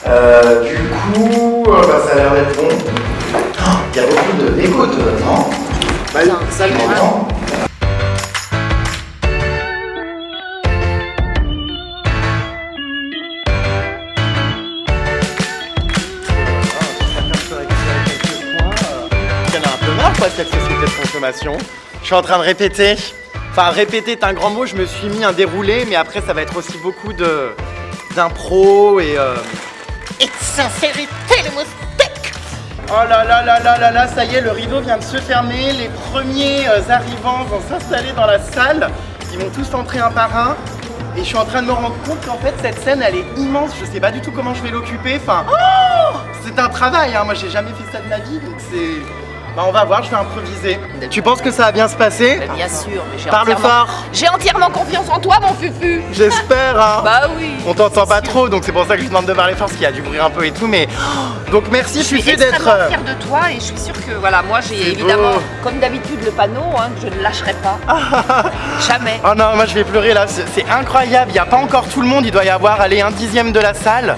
Du coup, ça a l'air d'être bon. Il y a beaucoup d'écoute, non? Bah, ça le m'entends. Il y en a un peu marre quoi cette société de consommation. Je suis en train de répéter. Enfin répéter est un grand mot, je me suis mis un déroulé, mais après ça va être aussi beaucoup d'impro et de sincérité le moustique. Oh là là là là là là, ça y est, le rideau vient de se fermer, les premiers arrivants vont s'installer dans la salle, ils vont tous entrer un par un. Et je suis en train de me rendre compte qu'en fait cette scène elle est immense, je sais pas du tout comment je vais l'occuper, enfin c'est un travail, hein. Moi j'ai jamais fait ça de ma vie, donc c'est... Bah on va voir, je vais improviser. Tu penses que ça va bien se passer? Bah, bien sûr, mais Parle fort. J'ai entièrement confiance en toi mon fufu. J'espère hein. Bah oui. On t'entend pas trop, donc c'est pour ça que je demande de parler fort, parce qu'il y a du bruit un peu et tout, mais... Donc merci Je suis Fufu d'être... extrêmement fière de toi et je suis sûre que voilà, moi j'ai C'est évidemment, beau. comme d'habitude, le panneau hein, que je ne lâcherai pas. Jamais. Oh non, moi je vais pleurer là, c'est incroyable, il n'y a pas encore tout le monde, il doit y avoir, allez, 1/10 de la salle.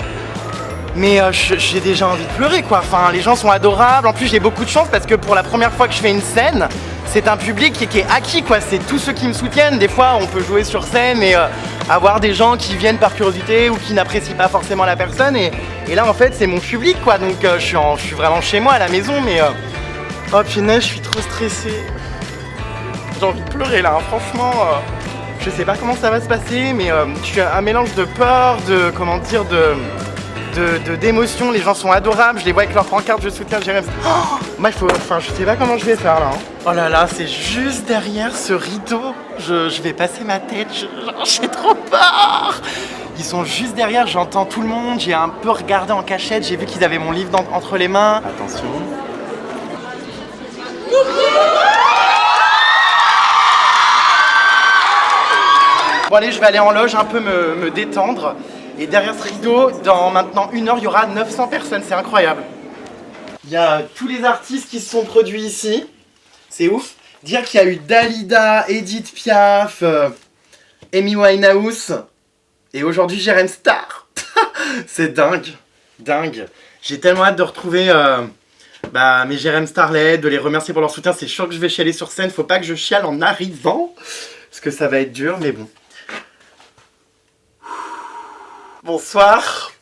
Mais j'ai déjà envie de pleurer quoi, enfin les gens sont adorables, en plus j'ai beaucoup de chance parce que pour la première fois que je fais une scène, c'est un public qui est acquis quoi, c'est tous ceux qui me soutiennent. Des fois on peut jouer sur scène et avoir des gens qui viennent par curiosité ou qui n'apprécient pas forcément la personne et là en fait c'est mon public quoi, donc je suis vraiment chez moi à la maison mais oh punaise je suis trop stressé. J'ai envie de pleurer là, hein. Franchement je sais pas comment ça va se passer mais je suis un mélange de peur, de comment dire, d'émotion, les gens sont adorables, je les vois avec leur pancarte, je soutiens Jérémy. Moi je sais pas comment je vais faire là. Hein. Oh là là, c'est juste derrière ce rideau, je vais passer ma tête, j'ai trop peur. Ils sont juste derrière, j'entends tout le monde, j'ai un peu regardé en cachette, j'ai vu qu'ils avaient mon livre entre les mains. Attention. Bon allez, je vais aller en loge un peu me détendre. Et derrière ce rideau, dans maintenant 1 heure, il y aura 900 personnes, c'est incroyable. Il y a tous les artistes qui se sont produits ici, c'est ouf. Dire qu'il y a eu Dalida, Edith Piaf, Amy Winehouse, et aujourd'hui Jérém Star. C'est dingue, dingue. J'ai tellement hâte de retrouver mes Jérém Starlet, de les remercier pour leur soutien. C'est sûr que je vais chialer sur scène, faut pas que je chiale en arrivant, parce que ça va être dur, mais bon. Bonsoir.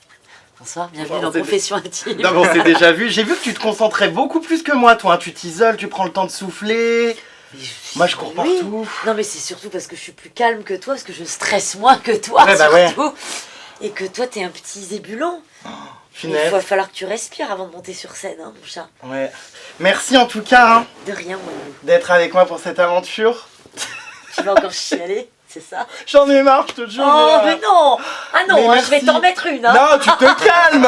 Bonsoir, bienvenue dans Confession Intime. Non, mais on s'est déjà vu. J'ai vu que tu te concentrais beaucoup plus que moi, toi. Tu t'isoles, tu prends le temps de souffler. Moi, je cours partout. Non, mais c'est surtout parce que je suis plus calme que toi, parce que je stresse moins que toi, ouais, bah surtout. Ouais. Et que toi, t'es un petit zébulon. Il va falloir que tu respires avant de monter sur scène, hein, mon chat. Ouais. Merci en tout cas de rien, moi. D'être avec moi pour cette aventure. Tu vas encore chialer? C'est ça? J'en ai marre, je te jure. Oh, mais non! Ah non, hein, je vais t'en mettre une. Hein. Non, tu te calmes.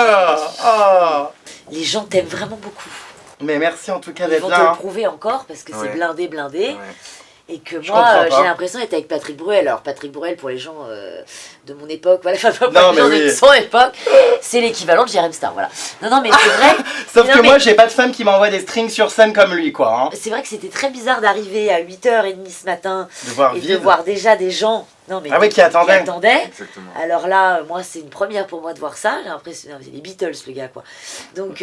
Oh. Les gens t'aiment vraiment beaucoup. Mais merci en tout cas d'être là. Ils vont te le prouver encore parce que c'est blindé. Ouais. Et que moi, j'ai l'impression d'être avec Patrick Bruel. Alors, Patrick Bruel, pour les gens de mon époque, voilà, enfin, pour les gens de son époque, c'est l'équivalent de Jérém Star, voilà. Non, mais c'est vrai. Sauf que moi, j'ai pas de femme qui m'envoie des strings sur scène comme lui, quoi. Hein. C'est vrai que c'était très bizarre d'arriver à 8h30 ce matin de voir déjà des gens. Non, mais qui attendaient. Exactement. Alors là, moi, c'est une première pour moi de voir ça. J'ai l'impression, c'est les Beatles, le gars, quoi. Donc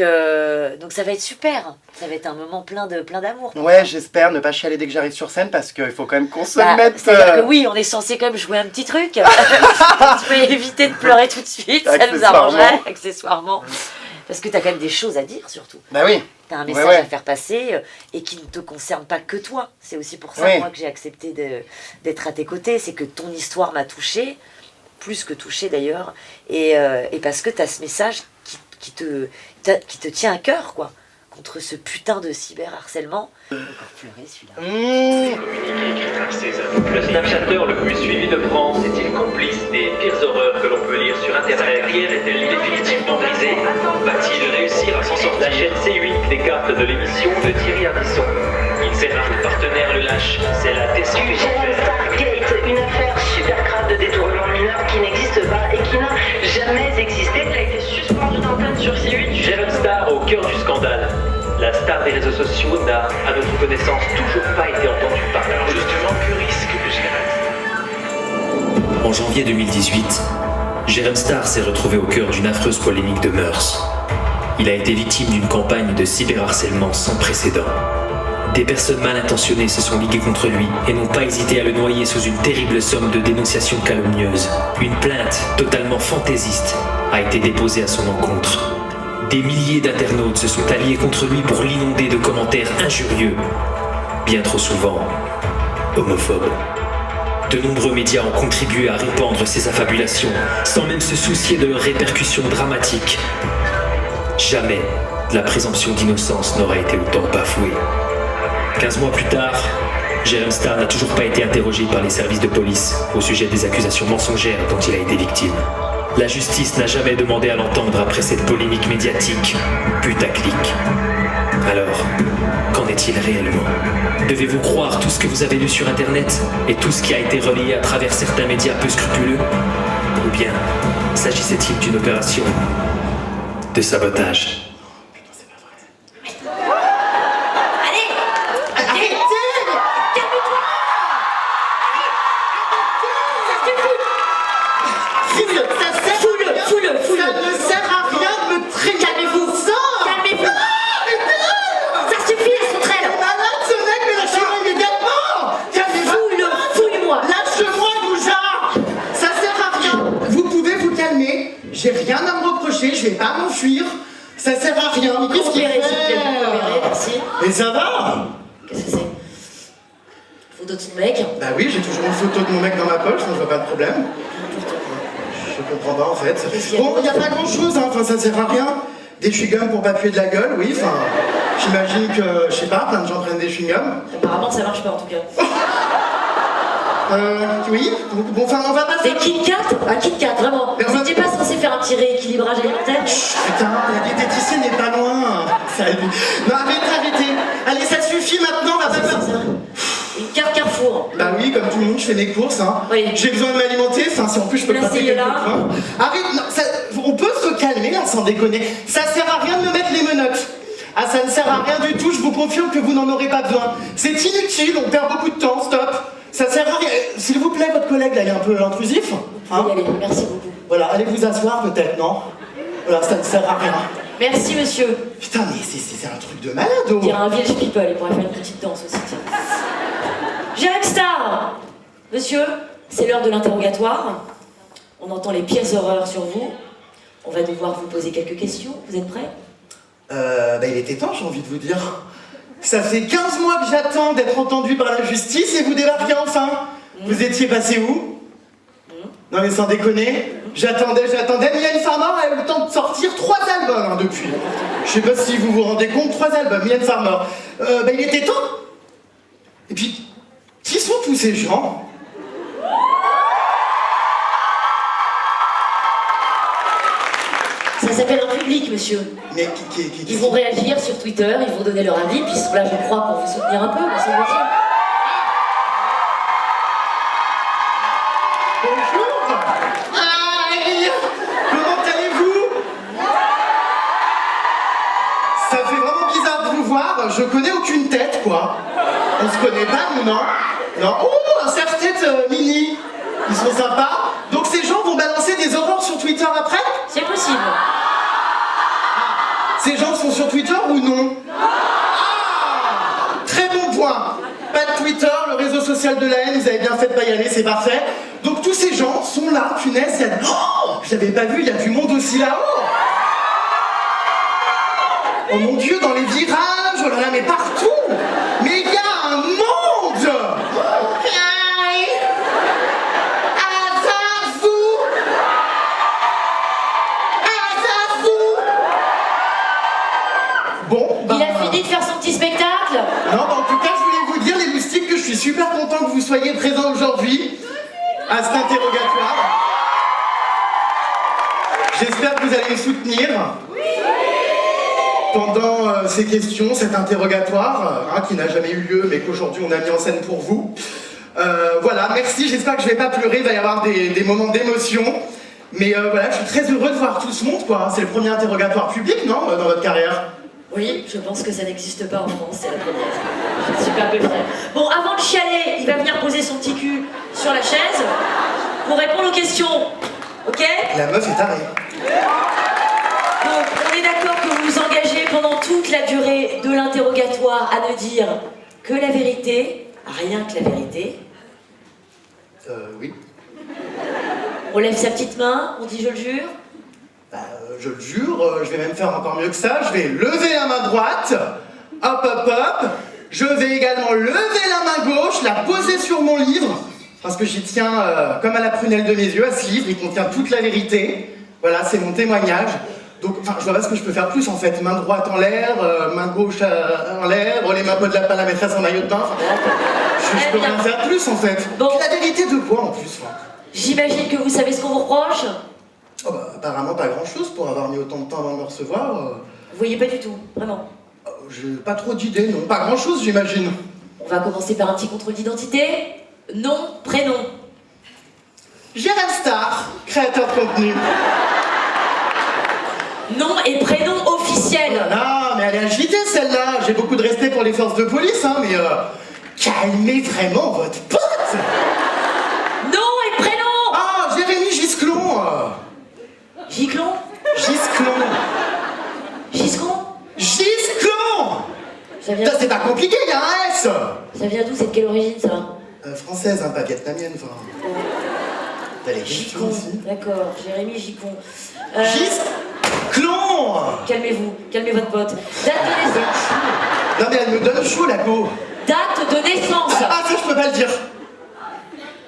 ça va être super. Ça va être un moment plein d'amour. Ouais, j'espère ne pas chialer dès que j'arrive sur scène parce qu'il faut quand même qu'on se mette. C'est-à-dire que oui, on est censé quand même jouer un petit truc. Tu peux éviter de pleurer tout de suite, ça nous arrangerait, accessoirement. Parce que t'as quand même des choses à dire, surtout. Bah oui. T'as un message à faire passer et qui ne te concerne pas que toi. C'est aussi pour ça, moi, que j'ai accepté d'être à tes côtés. C'est que ton histoire m'a touchée, plus que touchée d'ailleurs, et parce que t'as ce message qui te tient à cœur, quoi, contre ce putain de cyberharcèlement. Encore pleurer, celui-là. Le Snapchatter le plus suivi de France est-il complice des pires horreurs que l'on peut lire sur Internet? Sa carrière est-elle définitivement brisée? Va-t-il réussir à s'en sortir? La chaîne C8 des cartes de l'émission de Thierry Ardisson. Il sert un partenaire le lâche, c'est la descente du Stargate, une affaire super crade de détournement mineur qui n'existe pas et qui n'a jamais existé. Elle a été suspendue d'antenne sur C8. Jérém Star au cœur du scandale. La star des réseaux sociaux n'a, à notre connaissance, toujours pas été entendue parler. Alors justement, que risque le Jérém? En janvier 2018, Jérém Star s'est retrouvé au cœur d'une affreuse polémique de mœurs. Il a été victime d'une campagne de cyberharcèlement sans précédent. Des personnes mal intentionnées se sont liguées contre lui et n'ont pas hésité à le noyer sous une terrible somme de dénonciations calomnieuses. Une plainte totalement fantaisiste a été déposée à son encontre. Des milliers d'internautes se sont alliés contre lui pour l'inonder de commentaires injurieux, bien trop souvent homophobes. De nombreux médias ont contribué à répandre ces affabulations, sans même se soucier de leurs répercussions dramatiques. Jamais la présomption d'innocence n'aurait été autant bafouée. 15 mois plus tard, Jérém Star n'a toujours pas été interrogé par les services de police au sujet des accusations mensongères dont il a été victime. La justice n'a jamais demandé à l'entendre après cette polémique médiatique putaclic. Alors, qu'en est-il réellement? Devez-vous croire tout ce que vous avez lu sur Internet et tout ce qui a été relayé à travers certains médias peu scrupuleux? Ou bien s'agissait-il d'une opération de sabotage? J'ai rien à me reprocher, je vais pas m'enfuir. Ça sert à rien. Mais qu'est-ce qu'il fait? Merci. Mais ça va? Qu'est-ce que c'est? Photo de son mec? Bah oui, j'ai toujours une photo de mon mec dans ma poche, donc je vois pas de problème. Je comprends pas en fait. Bon, y a pas grand chose, hein, enfin ça sert à rien. Des chewing-gums pour pas puer de la gueule, oui, enfin. J'imagine que, je sais pas, plein de gens prennent des chewing-gums. Apparemment ça marche pas en tout cas. Oui, bon, enfin on va pas Des faire... Kit Kat? Un Kit Kat, vraiment. Mais Vous n'étiez pas censé faire un petit rééquilibrage alimentaire? Chut, putain, la diététicienne n'est pas loin. Salut. Non, arrêtez. Allez, ça suffit maintenant, on va pas faire... Une carte Carrefour. Bah oui, comme tout le monde, je fais mes courses, hein. Oui. J'ai besoin de m'alimenter, enfin si en plus je peux Là, pas c'est payer là. quelques points. Arrête, non, ça, on peut se calmer là, sans déconner. Ça sert à rien de me mettre les menottes. Ah, ça ne sert à rien du tout, je vous confirme que vous n'en aurez pas besoin. C'est inutile, on perd beaucoup de temps, stop. Ça sert à rien. S'il vous plaît, votre collègue là, il est un peu intrusif. Vous pouvez y aller, merci beaucoup. Voilà, allez vous asseoir peut-être, non? Voilà, ça ne sert à rien. Merci monsieur. Putain, mais c'est un truc de malade, oh. Il y a un village people, il pourrait faire une petite danse aussi, tiens. Jérém Star! Monsieur, c'est l'heure de l'interrogatoire. On entend les pires horreurs sur vous. On va devoir vous poser quelques questions. Vous êtes prêts? Bah il était temps, j'ai envie de vous dire. Ça fait 15 mois que j'attends d'être entendu par la justice et vous débarquez enfin. Vous étiez passé où? Non mais sans déconner, j'attendais. Mylène Farmer a eu le temps de sortir 3 albums hein, depuis. Je sais pas si vous vous rendez compte, 3 albums, Mylène Farmer. Bah il était temps. Et puis, qui sont tous ces gens? Ça s'appelle un public, monsieur. Mais Ils vont réagir sur Twitter, ils vont donner leur avis, puis ils sont là, je crois, pour vous soutenir un peu, me semble-t-il. Bonjour. Aïe. Comment allez-vous? Ça fait vraiment bizarre de vous voir, je connais aucune tête, quoi. On se connaît pas, nous, non? Non. Oh, un serre-tête mini. Ils sont sympas. Donc ces gens vont balancer des horreurs sur Twitter après? C'est possible. Ces gens sont sur Twitter ou non? Ah, très bon point. Pas de Twitter, le réseau social de la haine, vous avez bien fait de pas y aller, c'est parfait. Donc tous ces gens sont là, punaise, il y a... Oh, je l'avais pas vu, il y a du monde aussi là-haut. Oh mon Dieu, dans les virages, oh là là, mais partout. Mais il y a un monde. Bon, bah... Il a fini de faire son petit spectacle? Non, bah en tout cas, je voulais vous dire, les moustiques, que je suis super content que vous soyez présents aujourd'hui à cet interrogatoire. J'espère que vous allez me soutenir pendant ces questions, cet interrogatoire, qui n'a jamais eu lieu, mais qu'aujourd'hui on a mis en scène pour vous. Voilà, merci, j'espère que je vais pas pleurer, il va y avoir des moments d'émotion. Mais voilà, je suis très heureux de voir tout ce monde, quoi. C'est le premier interrogatoire public, non, dans votre carrière? Oui, je pense que ça n'existe pas en France, c'est la première. Je suis pas peu fière. Bon, avant de chialer, il va venir poser son petit cul sur la chaise pour répondre aux questions. Ok? La meuf est tarée. Donc, on est d'accord que vous vous engagez pendant toute la durée de l'interrogatoire à ne dire que la vérité, rien que la vérité. Oui. On lève sa petite main, on dit je le jure. Je le jure, je vais même faire encore mieux que ça. Je vais lever la main droite. Hop, hop, hop. Je vais également lever la main gauche, la poser sur mon livre. Parce que j'y tiens comme à la prunelle de mes yeux, à ce livre. Il contient toute la vérité. Voilà, c'est mon témoignage. Donc, je vois pas ce que je peux faire plus en fait. Main droite en l'air, main gauche en l'air, les mains de lapin, la maîtresse en maillot de bain. Je peux rien faire plus en fait. Bon. La vérité de quoi en plus? J'imagine que vous savez ce qu'on vous reproche. Oh apparemment pas grand chose pour avoir mis autant de temps avant de me recevoir. Vous voyez pas du tout, vraiment. J'ai pas trop d'idées, non. Pas grand chose, j'imagine. On va commencer par un petit contrôle d'identité. Nom, prénom. Gérald Star, créateur de contenu. Nom et prénom officiel. Non, mais elle est agitée celle-là. J'ai beaucoup de respect pour les forces de police, hein, mais calmez vraiment votre pote. Nom et prénom. Ah, Jérémy Gisclon. Giclon. Gisclon. Giscon. Gisclon. Ça vient, Putain, c'est pas compliqué, il y a un S. ça vient d'où? C'est de quelle origine ça? Française, hein, pas vietnamienne, enfin. T'as les Gicon. Gisclon aussi. D'accord, Jérémy Gicon. Gisclon. Calmez-vous, calmez votre pote. Date de naissance. Non mais elle me donne chaud la go. Date de naissance. Ah ça je peux pas le dire.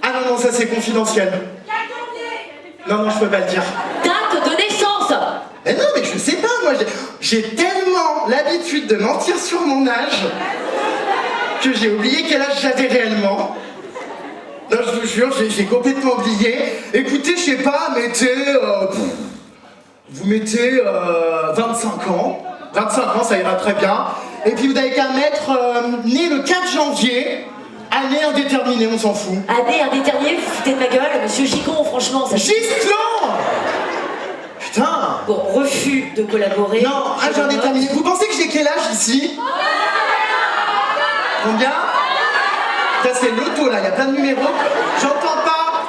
Ah non non ça c'est confidentiel. Non je peux pas le dire. Date de naissance. Mais non mais je sais pas moi j'ai tellement l'habitude de mentir sur mon âge que j'ai oublié quel âge j'avais réellement. Non je vous jure j'ai complètement oublié. Écoutez je sais pas mettez vous mettez 25 ans. 25 ans ça ira très bien. Et puis vous n'avez qu'à mettre né le 4 janvier. Année indéterminée, on s'en fout. Année indéterminée, vous foutez de ma gueule, monsieur Gicon, franchement, ça... Gisclon. Putain. Bon, refus de collaborer. Non, âge indéterminé. Vous pensez que j'ai quel âge ici? Combien? Ça c'est l'auto là, il y a plein de numéros. J'entends pas.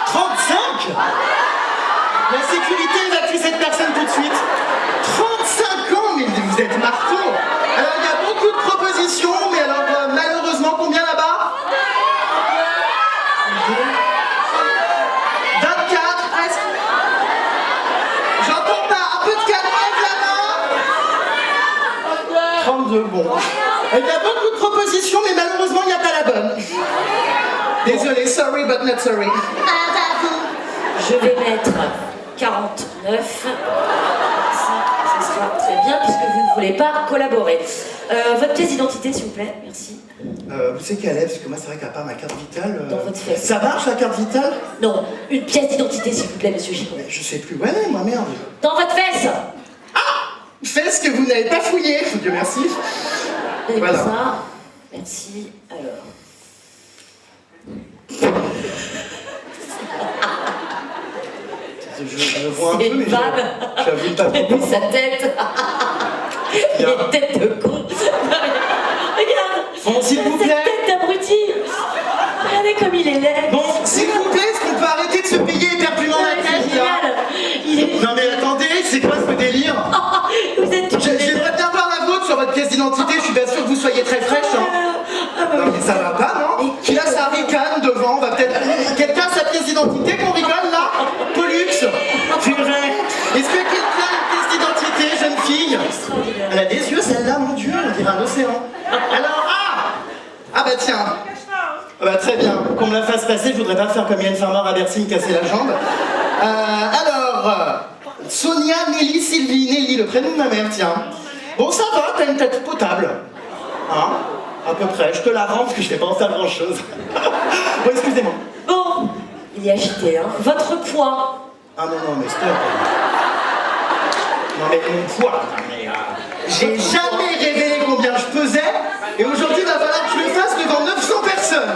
35. La sécurité évacue cette personne tout de suite. 35 ans, mais vous êtes marteau. Alors il y a beaucoup de propositions, mais alors malheureusement combien là-bas? 24, presque. J'entends pas, un peu de calme, lève la main. 32, bon. Il y a beaucoup de propositions, mais malheureusement il n'y a pas la bonne. Désolé, sorry but not sorry. Je vais mettre 49. Ça sera très bien puisque vous ne voulez pas collaborer. Votre pièce d'identité, s'il vous plaît, merci. Vous savez qu'elle est, parce que moi c'est vrai qu'à part ma carte vitale... Dans votre fesse. Ça marche la carte vitale? Non, une pièce d'identité, s'il vous plaît, monsieur Gicon. Mais je sais plus où elle est, moi, merde. Dans votre fesse. Fesse que vous n'avez pas fouillé, Dieu merci. Donnez-moi Voilà. ça. Merci. Alors. Je vois un C'est peu, mais une vanne. j'avoue pas J'ai trop. vu sa tête. Il a une tête de con. Regarde. Bon, s'il vous plaît. Cette tête d'abruti. Regardez comme il est laid. Bon, s'il vous plaît, est-ce qu'on peut arrêter de se payer éperdument la C'est tête, là? génial. Il est... Non mais attendez, c'est quoi ce délire? Vous êtes tout J'aimerais bien voir la vôtre sur votre pièce d'identité, je suis pas sûr que vous soyez très fraîche, hein. Non mais ça va pas, non? Puis là, ça ricane devant, on va peut-être... Quelqu'un a sa pièce d'identité qu'on rigole, là? Pollux. Purée. Est-ce que quelqu'un a une pièce d'identité, jeune fille? extraordinaire. Elle a des yeux, celle-là, mon Dieu, on dirait un océan. Alors, ah bah tiens. Ah bah très bien, qu'on me la fasse passer, je voudrais pas faire comme Yann Farmer à Bercy, me casser la jambe. Sonia, Nelly, Sylvie, Nelly, le prénom de ma mère, tiens. Bon, ça va, t'as une tête potable. Hein? À peu près, je te la rends parce que je vais pas en faire grand-chose. Bon, excusez-moi. Bon, il est agité, hein. Votre poids. Ah non, mais stop. Non mais mon poids, non, mais, j'ai jamais révélé combien je pesais, et aujourd'hui il va falloir que je le fasse devant 900 personnes.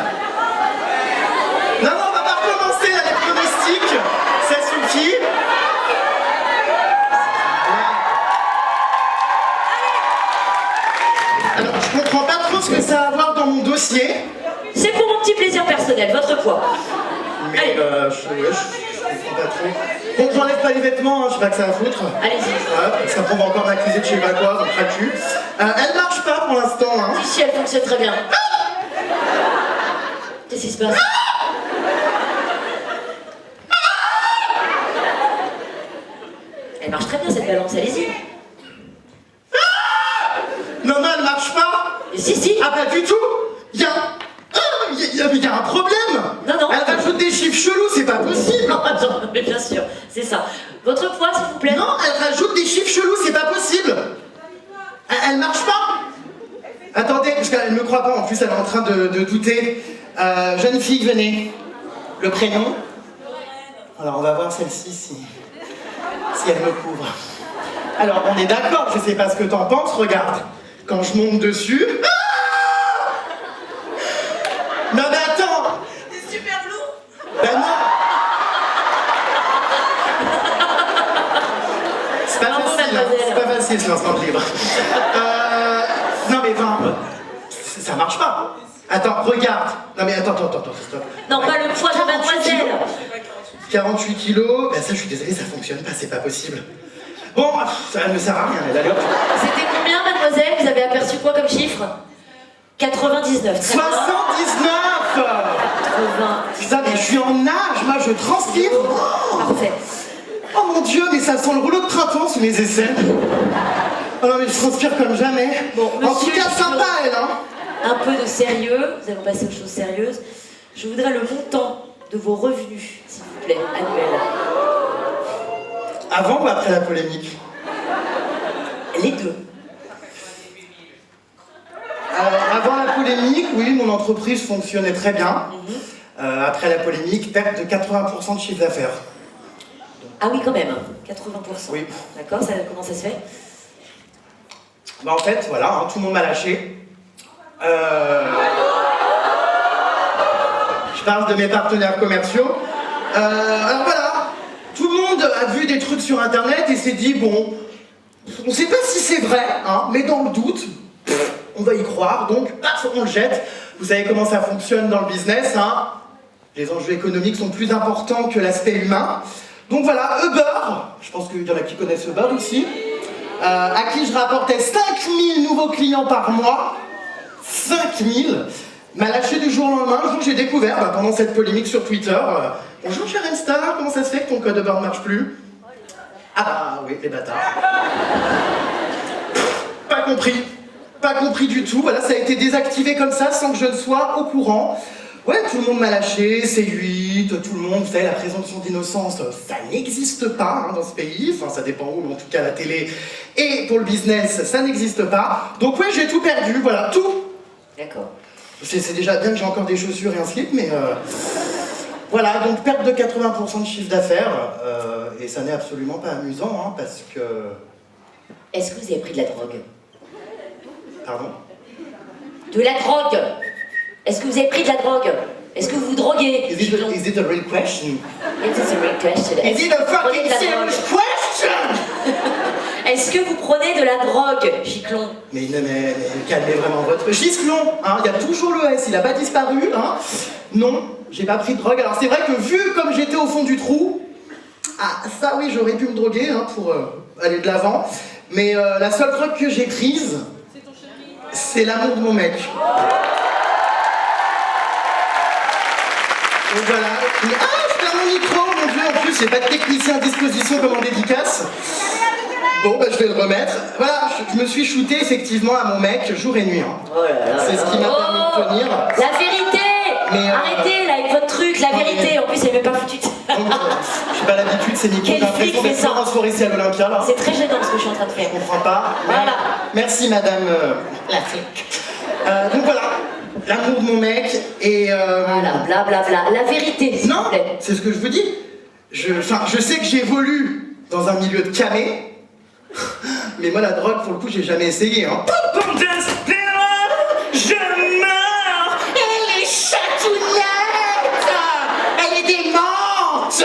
Non, on va pas recommencer là, les pronostics, ça suffit. Alors, je comprends pas trop ce que ça a à voir dans mon dossier. C'est pour mon petit plaisir personnel, votre poids. Mais Allez. je comprends sais pas trop. Bon, j'enlève pas les vêtements, hein, je sais pas que ça va foutre. Allez-y. Ouais, parce qu'après on va encore m'accuser de je sais pas quoi, donc cracu. Elle marche pas pour l'instant, hein. Si, elle fonctionne très bien. Qu'est-ce qui se passe? Elle marche très bien cette balance, allez-y. Non, non, elle marche pas. Et si. Ah, pas du tout. Il y a un problème. Non. Elle rajoute des chiffres chelous, c'est pas possible. Non, attends, mais bien sûr, c'est ça. Votre poids, s'il vous plaît. Non, elle rajoute des chiffres chelous, c'est pas possible. Elle marche pas. Attendez, parce qu'elle me croit pas, en plus elle est en train de douter. Jeune fille, venez. Le prénom? Alors on va voir celle-ci si elle me couvre. Alors on est d'accord, je sais pas ce que t'en penses, regarde. Quand je monte dessus... Ah! Non mais attends! C'est super lourd. Ben non! C'est pas Bravo, facile, hein. mademoiselle. C'est pas facile ce lancement de livre. Non mais enfin, ça marche pas. Attends, regarde. Non mais attends, stop. Non, pas le poids de 48 mademoiselle. kilos. 48 kilos, ben ça je suis désolé, ça fonctionne pas, c'est pas possible. Bon, ça ne sert à rien, allez hop. C'était combien, mademoiselle? Vous avez aperçu quoi comme chiffre? 99. très bien. 79! 80. Putain, mais je suis en nage, moi je transpire. Parfait. Oh mon dieu, mais ça sent le rouleau de printemps sous mes aisselles. Oh non mais je transpire comme jamais. Bon, en tout monsieur, cas, sympa elle, hein. Un peu de sérieux, nous allons passer aux choses sérieuses. Je voudrais le montant de vos revenus, s'il vous plaît, annuels. Avant ou après la polémique? Les deux. Avant la polémique, oui, mon entreprise fonctionnait très bien. Après la polémique, perte de 80% de chiffre d'affaires. Ah oui, quand même, 80%. Oui. D'accord, comment ça se fait? Bah en fait, voilà, hein, tout le monde m'a lâché. Je parle de mes partenaires commerciaux. Alors voilà, tout le monde a vu des trucs sur internet et s'est dit, bon, on sait pas si c'est vrai, hein, mais dans le doute, on va y croire, donc paf, on le jette. Vous savez comment ça fonctionne dans le business, hein. Les enjeux économiques sont plus importants que l'aspect humain. Donc voilà, Uber, je pense qu'il y en a qui connaissent Uber aussi, à qui je rapportais 5000 nouveaux clients par mois, 5000, m'a lâché du jour au lendemain. Un jour j'ai découvert, pendant cette polémique sur Twitter, bonjour cher Insta, comment ça se fait que ton code Uber ne marche plus? Ah bah oui, les bâtards. Pas compris du tout, voilà, ça a été désactivé comme ça sans que je ne sois au courant. Ouais, tout le monde m'a lâché, C8, tout le monde, vous savez, la présomption d'innocence, ça n'existe pas hein, dans ce pays, enfin ça dépend où, mais en tout cas la télé et pour le business, ça n'existe pas. Donc ouais, j'ai tout perdu, voilà, tout. D'accord. C'est déjà bien que j'ai encore des chaussures et un slip, mais voilà, donc perte de 80% de chiffre d'affaires, et ça n'est absolument pas amusant, hein, parce que... Est-ce que vous avez pris de la drogue? Pardon? De la drogue! Est-ce que vous avez pris de la drogue? Est-ce que vous vous droguez? Is it a real question? It is a real question. Is it a fucking serious question? Est-ce que vous prenez de la drogue, Giclon? Mais calmez vraiment votre... Gisclon, hein, il y a toujours le S, il a pas disparu, hein. Non, j'ai pas pris de drogue. Alors c'est vrai que vu comme j'étais au fond du trou, ah ça oui, j'aurais pu me droguer hein, pour aller de l'avant. Mais la seule drogue que j'ai prise, c'est l'amour de mon mec. Donc voilà. Ah, je perds mon micro, mon dieu, en plus j'ai pas de technicien à disposition comme en dédicace. Bon, bah je vais le remettre. Voilà, je me suis shooté effectivement à mon mec jour et nuit. Hein. Oh là là. C'est ce qui m'a permis de tenir. La vérité! Mais, Arrêtez là avec votre truc, la vérité! En plus, il n'est même pas foutu. J'ai pas l'habitude, c'est Nico, j'ai Quel flic l'impression fait d'être ça? Florence Foresti à l'Olympia là. C'est très gênant ce que je suis en train de faire. Je comprends pas. Mais Voilà. Merci madame la flic. Donc voilà, l'amour de mon mec et... Voilà, blablabla. La vérité, s'il Non, vous plaît. c'est ce que je vous dis. Je sais que j'évolue dans un milieu de camé, mais moi la drogue pour le coup j'ai jamais essayé. Hein. Je meurs. Elle est chatounette. Elle est démente.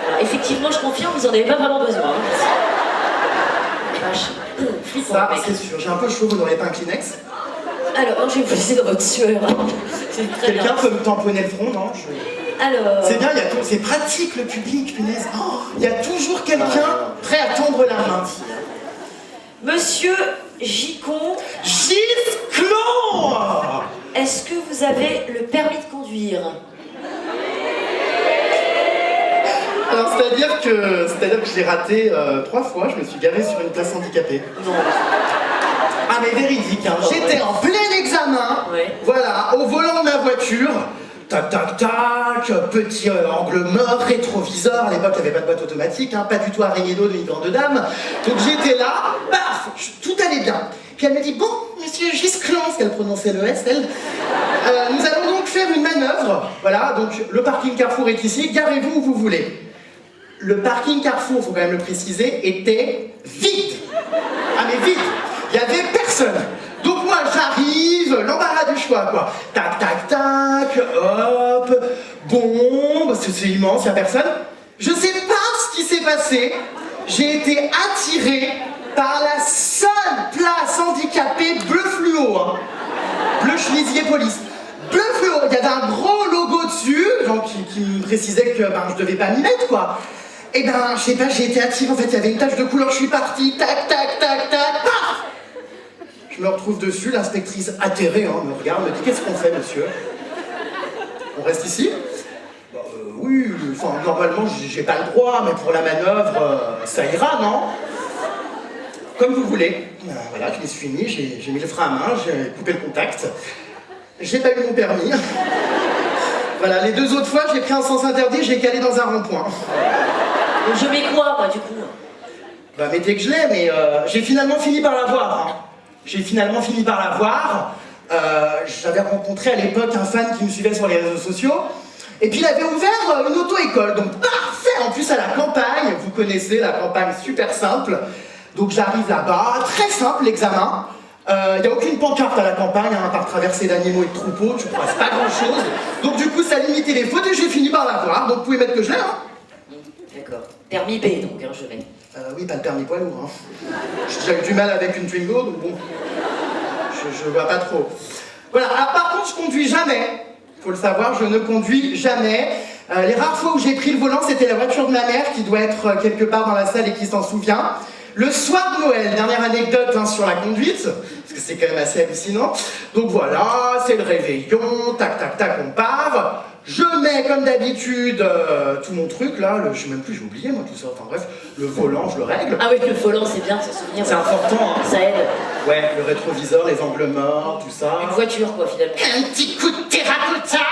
Alors, effectivement, je confirme, vous en avez pas vraiment besoin. Hein. Vache. Flippant, Ça, mec. c'est sûr. J'ai un peu chaud, vous n'auriez pas un Kleenex? Alors, je vais vous laisser dans votre sueur. C'est très Quelqu'un bien. peut me tamponner le front, non? Alors... C'est bien, c'est pratique le public, punaise. Oh, il y a toujours quelqu'un prêt à tendre la main. Monsieur Gicon, Gisclon! est-ce que vous avez le permis de conduire? Alors c'est-à-dire que je l'ai raté 3 fois, je me suis garé sur une place handicapée. Non. Ah mais véridique, hein. J'étais en plein examen, Ouais. voilà, au volant de ma voiture, tac tac tac, petit angle mort, rétroviseur, à l'époque il n'y avait pas de boîte automatique, hein, pas du tout araignée d'eau ni grande dame, donc j'étais là, paf, tout allait bien. Puis elle me dit, bon, monsieur Gisclon, parce qu'elle prononçait le S, elle, nous allons donc faire une manœuvre, voilà, donc le parking Carrefour est ici, garez-vous où vous voulez. Le parking Carrefour, il faut quand même le préciser, était vide. Ah mais vide. Il n'y avait personne. Donc moi j'arrive, l'embarras du choix quoi. Tac tac tac, hop, bon, bah, c'est immense, il n'y a personne. Je sais pas ce qui s'est passé. J'ai été attiré par la seule place handicapée bleu fluo. Hein. Bleu chemisier police. Bleu fluo, il y avait un gros logo dessus, genre qui me précisait que je devais pas m'y mettre quoi. Et ben, je sais pas, j'ai été attiré, en fait, il y avait une tache de couleur, je suis parti, tac, tac, tac, tac, paf! Je me retrouve dessus, l'inspectrice atterrée, hein, me regarde, me dit, qu'est-ce qu'on fait, monsieur? On reste ici? Bah, oui, enfin, normalement, j'ai pas le droit, mais pour la manœuvre, ça ira, non? Comme vous voulez. Voilà, je m'y suis mis, j'ai mis le frein à main, j'ai coupé le contact. J'ai pas eu mon permis. Voilà, les 2 autres fois, j'ai pris un sens interdit, j'ai calé dans un rond-point. Je mets quoi, moi, du coup? Bah, mettez que je l'ai, mais j'ai finalement fini par l'avoir. Hein. J'ai finalement fini par l'avoir. J'avais rencontré à l'époque un fan qui me suivait sur les réseaux sociaux. Et puis il avait ouvert une auto-école, donc parfait, en plus à la campagne. Vous connaissez la campagne, super simple. Donc j'arrive là-bas, très simple l'examen. Il n'y a aucune pancarte à la campagne, hein, à part traverser d'animaux et de troupeaux, tu ne croises pas grand-chose. Donc du coup ça limitait les fautes et j'ai fini par l'avoir, donc vous pouvez mettre que je l'ai. Hein. D'accord. Permis B, donc, hein, je vais. Oui, pas le permis poids lourd. Hein. J'ai eu du mal avec une Twingo, donc bon, je vois pas trop. Voilà, alors par contre, je conduis jamais. Faut le savoir, je ne conduis jamais. Les rares fois où j'ai pris le volant, c'était la voiture de ma mère qui doit être quelque part dans la salle et qui s'en souvient. Le soir de Noël, dernière anecdote hein, sur la conduite, parce que c'est quand même assez hallucinant. Donc voilà, c'est le réveillon, tac tac tac, on part. Je mets comme d'habitude tout mon truc là, je sais même plus, j'ai oublié moi tout ça, enfin bref, le volant je le règle. Ah oui, le volant c'est bien de se souvenir. C'est important hein. Ça aide. Ouais, le rétroviseur, les angles morts, tout ça. Une voiture quoi finalement. Un petit coup de terracotta.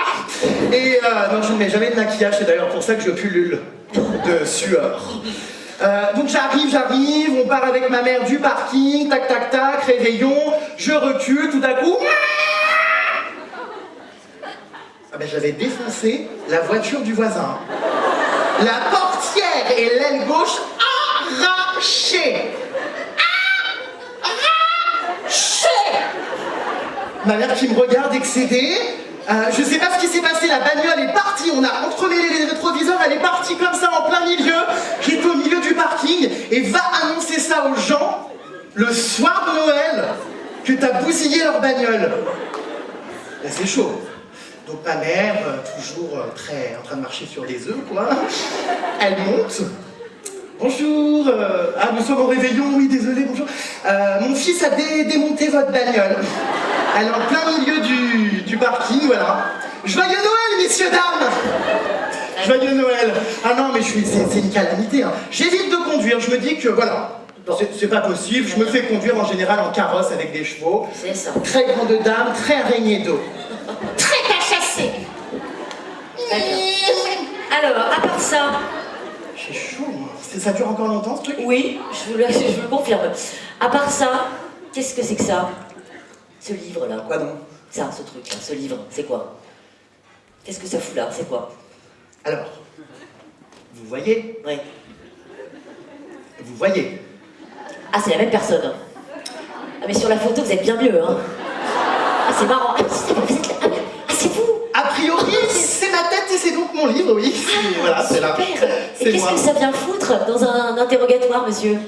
Et non, je ne mets jamais de maquillage, c'est d'ailleurs pour ça que je pullule de sueur. Donc j'arrive, on part avec ma mère du parking, tac tac tac, réveillon, je recule, tout à coup... Ah ben j'avais défoncé la voiture du voisin. La portière et l'aile gauche arrachées. Arrachées. Ma mère qui me regarde excédée. Je sais pas ce qui s'est passé, la bagnole est partie, on a entremêlé les rétroviseurs, elle est partie comme ça en plein milieu. J'étais au milieu du parking et va annoncer ça aux gens le soir de Noël que t'as bousillé leur bagnole. Là c'est chaud. Donc ma mère, toujours très en train de marcher sur des œufs, quoi, elle monte. Bonjour, nous sommes au réveillon, oui, désolé, bonjour. Mon fils a démonté votre bagnole. Elle est en plein milieu du parking, voilà. Joyeux Noël, messieurs, dames! Joyeux Noël! Ah non, mais c'est une calamité, hein. J'évite de conduire, je me dis que, voilà, c'est pas possible, je me fais conduire en général en carrosse avec des chevaux. C'est ça. Très grande dame, très araignée d'eau. Très cachassée. Alors, à part ça... J'ai chaud, moi. Ça dure encore longtemps, ce truc? Oui, je vous le confirme. À part ça, qu'est-ce que c'est que ça? Ce livre-là. Quoi donc? Ça, ce truc-là, ce livre, c'est quoi? Qu'est-ce que ça fout là? C'est quoi? Alors, vous voyez? Oui. Vous voyez? Ah, c'est la même personne. Ah, mais sur la photo, vous êtes bien mieux, hein. Ah, c'est marrant. Ah, c'est vous! A priori, c'est ma tête et c'est donc mon livre, oui. Voilà, c'est là. Super! Et qu'est-ce moi. que ça vient foutre dans un interrogatoire, monsieur?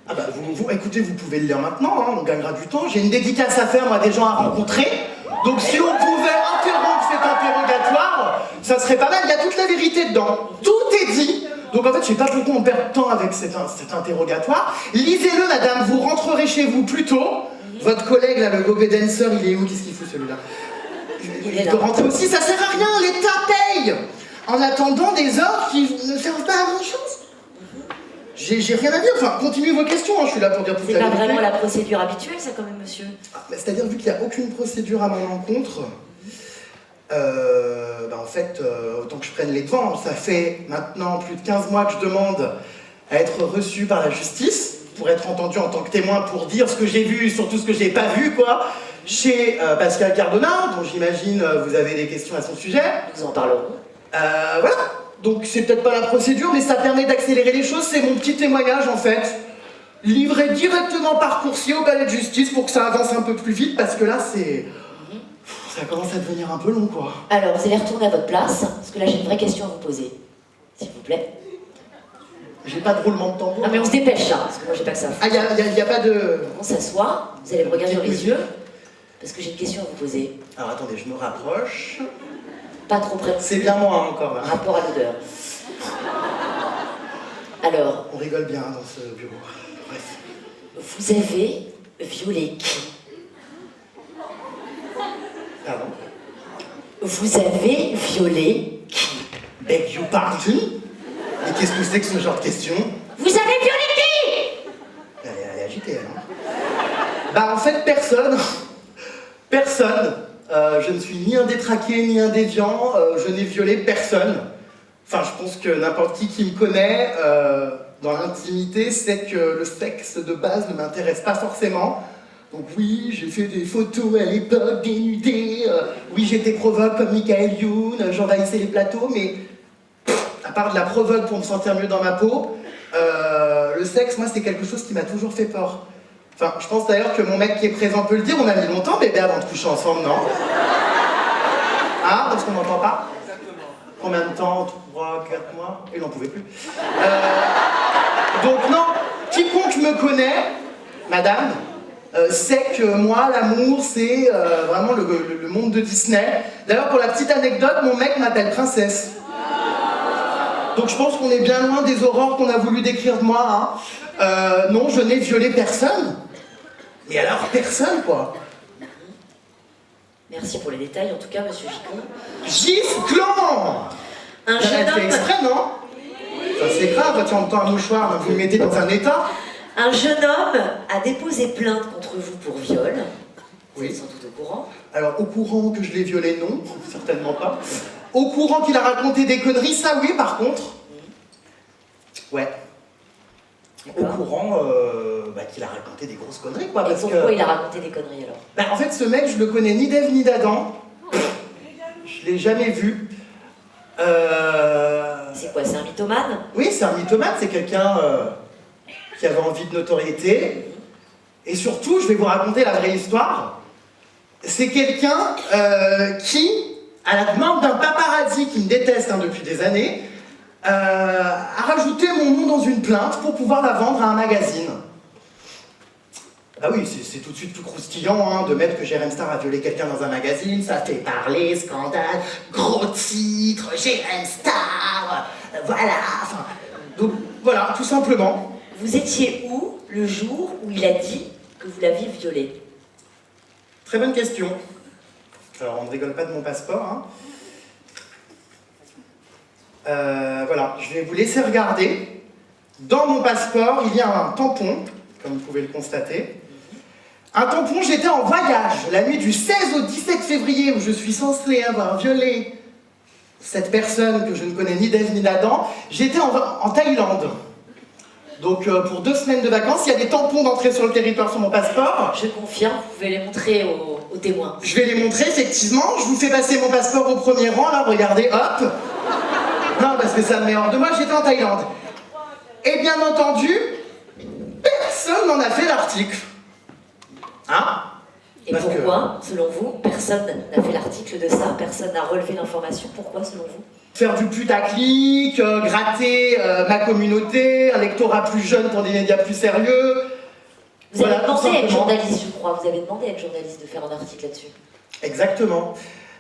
Ah bah, écoutez, vous pouvez le lire maintenant, hein, on gagnera du temps. J'ai une dédicace à faire, moi, des gens à rencontrer. Donc si on pouvait interrompre cet interrogatoire, ça serait pas mal. Il y a vérité dedans. Tout est dit. Donc en fait, je sais pas pourquoi on perd de temps avec cet interrogatoire. Lisez-le, madame, vous rentrerez chez vous plus tôt. Votre collègue, là, le gobe dancer, il est où? Qu'est-ce qu'il fout, celui-là? Il peut rentrer aussi, ça sert à rien, l'État paye. En attendant des heures qui ne servent pas à grand-chose. J'ai rien à dire, enfin, continuez vos questions, hein, je suis là pour dire tout ça. C'est pas vraiment la procédure habituelle, ça, quand même, monsieur. C'est-à-dire, vu qu'il n'y a aucune procédure à mon encontre, en fait, autant que je prenne les devants. Ça fait maintenant plus de 15 mois que je demande à être reçu par la justice, pour être entendu en tant que témoin, pour dire ce que j'ai vu, surtout ce que j'ai pas vu, quoi, chez Pascal Cardona, dont j'imagine vous avez des questions à son sujet. Nous en parlerons. Voilà. Donc c'est peut-être pas la procédure, mais ça permet d'accélérer les choses. C'est mon petit témoignage, en fait. Livré directement par coursier au palais de justice pour que ça avance un peu plus vite, parce que là, c'est... Ça commence à devenir un peu long, quoi. Alors, vous allez retourner à votre place, parce que là, j'ai une vraie question à vous poser. S'il vous plaît. J'ai pas de roulement de tambour. Ah, mais on se dépêche, là, parce que moi, j'ai pas que ça. Ah, y a pas de... On s'assoit, vous allez me regarder dans les yeux, parce que j'ai une question à vous poser. Alors, attendez, je me rapproche. Pas trop près. C'est bien moi, hein, encore, là. Rapport à l'odeur. Alors, On rigole bien dans ce bureau. Bref. vous avez violé qui? Pardon. Vous avez violé qui? Beg you pardon? Mais qu'est-ce que c'est que ce genre de question? Vous avez violé qui? Elle est agitée, elle, hein. Bah, en fait, personne. Personne. Je ne suis ni un détraqué, ni un déviant. Je n'ai violé personne. Enfin, je pense que n'importe qui me connaît, dans l'intimité, sait que le sexe de base ne m'intéresse pas forcément. Donc oui, j'ai fait des photos à l'époque, dénudées. Oui, j'étais provoque comme Michael Youn, j'envahissais les plateaux, mais à part de la provoque pour me sentir mieux dans ma peau, le sexe, moi, c'est quelque chose qui m'a toujours fait peur. Enfin, je pense d'ailleurs que mon mec qui est présent peut le dire, on a mis longtemps, bébé, avant de coucher ensemble, non? Ah, parce qu'on n'entend pas? Combien de temps? 3, 4 mois? Il n'en pouvait plus. Donc non, quiconque me connaît, madame, sait que moi, l'amour, c'est vraiment le monde de Disney. D'ailleurs, pour la petite anecdote, mon mec m'appelle princesse. Donc je pense qu'on est bien loin des aurores qu'on a voulu décrire de moi. Hein. Non, je n'ai violé personne. Mais alors, personne, quoi. Merci pour les détails, en tout cas, monsieur Vicon. Gisclan! Un jeune Elle fait homme... exprès, non? Ça, c'est grave, quand on entend un mouchoir, vous le mettez dans un état. Un jeune homme a déposé plainte contre vous pour viol. Vous Oui. êtes sans doute au courant. Alors, au courant que je l'ai violé, non, certainement pas. Au courant qu'il a raconté des conneries, ça oui, par contre. Ouais. Au D'accord. courant qu'il a raconté des grosses conneries, quoi. Et Parce pourquoi que, il a raconté des conneries alors? en fait, ce mec, je le connais ni d'Ève ni d'Adam. Je l'ai jamais vu. C'est quoi, c'est un mythomane? Oui, c'est un mythomane, c'est quelqu'un qui avait envie de notoriété. Et surtout, je vais vous raconter la vraie histoire. C'est quelqu'un qui, à la demande d'un paparazzi qui me déteste depuis des années, a rajouté mon nom dans une plainte pour pouvoir la vendre à un magazine. Ah oui, c'est tout de suite plus croustillant de mettre que Jérém Star a violé quelqu'un dans un magazine, ça fait parler, scandale, gros titre, Jérém Star, voilà, enfin... Donc voilà, tout simplement. Vous étiez où le jour où il a dit que vous l'aviez violé? Très bonne question. Alors, on ne rigole pas de mon passeport. Voilà, je vais vous laisser regarder. Dans mon passeport, il y a un tampon, comme vous pouvez le constater. Un tampon, j'étais en voyage la nuit du 16 au 17 février où je suis censée avoir violé cette personne que je ne connais ni d'Ève ni d'Adam. J'étais en Thaïlande. Donc pour 2 semaines de vacances, il y a des tampons d'entrée sur le territoire sur mon passeport. Je confirme, vous pouvez les montrer aux témoins. Je vais les montrer, effectivement. Je vous fais passer mon passeport au premier rang, là, regardez, hop. Non, parce que ça me met hors de moi, j'étais en Thaïlande. Et bien entendu, personne n'en a fait l'article. Hein? Et Parce pourquoi, selon vous, personne n'a fait l'article de ça? Personne n'a relevé l'information? Pourquoi, selon vous? Faire du putaclic, gratter ma communauté, un lectorat plus jeune pour des médias plus sérieux. Vous avez Voilà, tout demandé à une simplement. journaliste, je crois. Vous avez demandé à une journaliste de faire un article là-dessus. Exactement.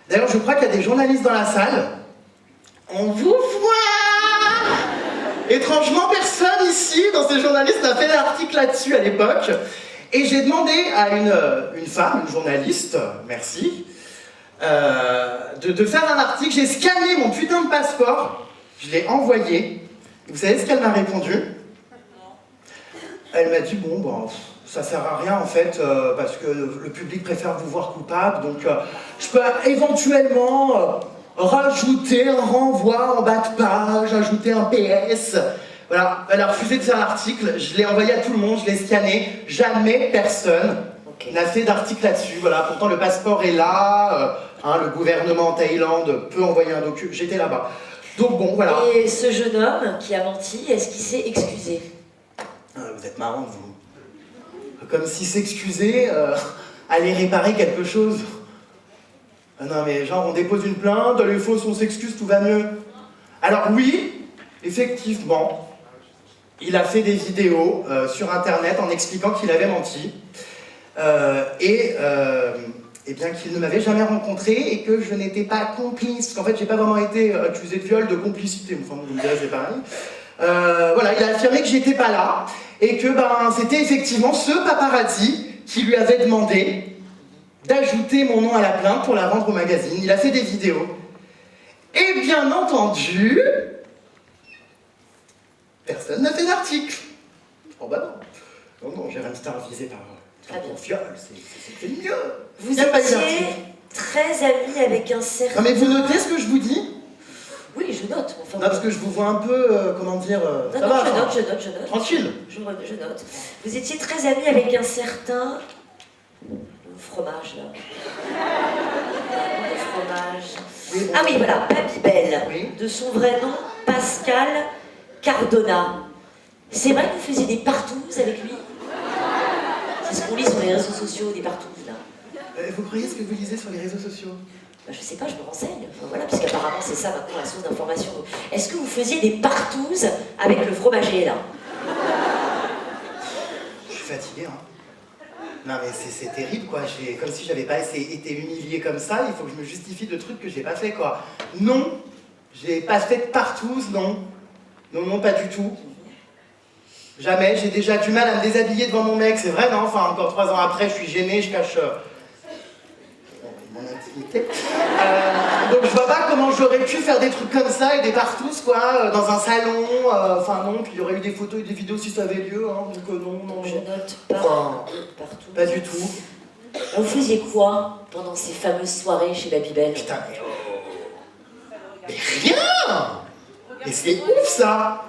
D'ailleurs, je crois qu'il y a des journalistes dans la salle. On vous voit. Étrangement, personne ici, dans ces journalistes, n'a fait l'article là-dessus à l'époque. Et j'ai demandé à une femme, une journaliste, merci, de faire un article. J'ai scanné mon putain de passeport, je l'ai envoyé. Et vous savez ce qu'elle m'a répondu? Elle m'a dit, bon, ça sert à rien en fait, parce que le public préfère vous voir coupable, donc je peux éventuellement rajouter un renvoi en bas de page, ajouter un PS. Voilà, elle a refusé de faire l'article, je l'ai envoyé à tout le monde, je l'ai scanné, jamais personne n'a fait d'article là-dessus. Voilà, pourtant le passeport est là, le gouvernement en Thaïlande peut envoyer un document, j'étais là-bas. Donc bon, voilà. Et ce jeune homme qui a menti, est-ce qu'il s'est excusé? Vous êtes marrant, vous. Comme si s'excuser allait réparer quelque chose. Non mais genre on dépose une plainte, les fausses on s'excuse, tout va mieux. Alors oui, effectivement, il a fait des vidéos sur internet en expliquant qu'il avait menti. Et bien qu'il ne m'avait jamais rencontré et que je n'étais pas complice. Parce qu'en fait j'ai pas vraiment été accusé de viol, de complicité. Enfin vous me direz c'est pareil. Voilà, il a affirmé que j'étais pas là et que c'était effectivement ce paparazzi qui lui avait demandé d'ajouter mon nom à la plainte pour la vendre au magazine. Il a fait des vidéos. Et bien entendu, personne n'a fait d'article. Oh bah non. Non, j'ai Star visé par viol, c'était mieux. Vous étiez très ami avec un certain... Non mais vous notez ce que je vous dis? Oui, je note. Enfin, non, parce que je vous vois un peu, comment dire... non, ça non, va, je note. Tranquille. Je note. Vous étiez très ami avec un certain... fromage, là. Le fromage... Oui, bon. Ah oui, voilà, Babybel. Oui. De son vrai nom, Pascal Cardona. C'est vrai que vous faisiez des partouzes avec lui? C'est ce qu'on lit sur les réseaux sociaux, des partouzes, là. Vous croyez ce que vous lisez sur les réseaux sociaux? Je sais pas, je me renseigne. Enfin, voilà, puisqu'apparemment c'est ça maintenant la source d'information. Est-ce que vous faisiez des partouzes avec le fromager, là? Je suis fatigué, hein. Non mais c'est terrible, quoi. Comme si j'avais pas été humilié comme ça, il faut que je me justifie de trucs que j'ai pas fait, quoi. Non, j'ai pas fait de partouze, non. Non, pas du tout. Jamais, j'ai déjà du mal à me déshabiller devant mon mec, c'est vrai, non? Enfin, encore 3 ans après, je suis gêné, je cache... mon intimité. Donc je vois pas comment j'aurais pu faire des trucs comme ça et des partouzes quoi, dans un salon, enfin non, puis il y aurait eu des photos et des vidéos si ça avait lieu, hein, donc non. Je note pas partout. Pas du tout. Vous faisiez quoi pendant ces fameuses soirées chez Babybel? Putain, mais rien. Mais c'est ouf ça.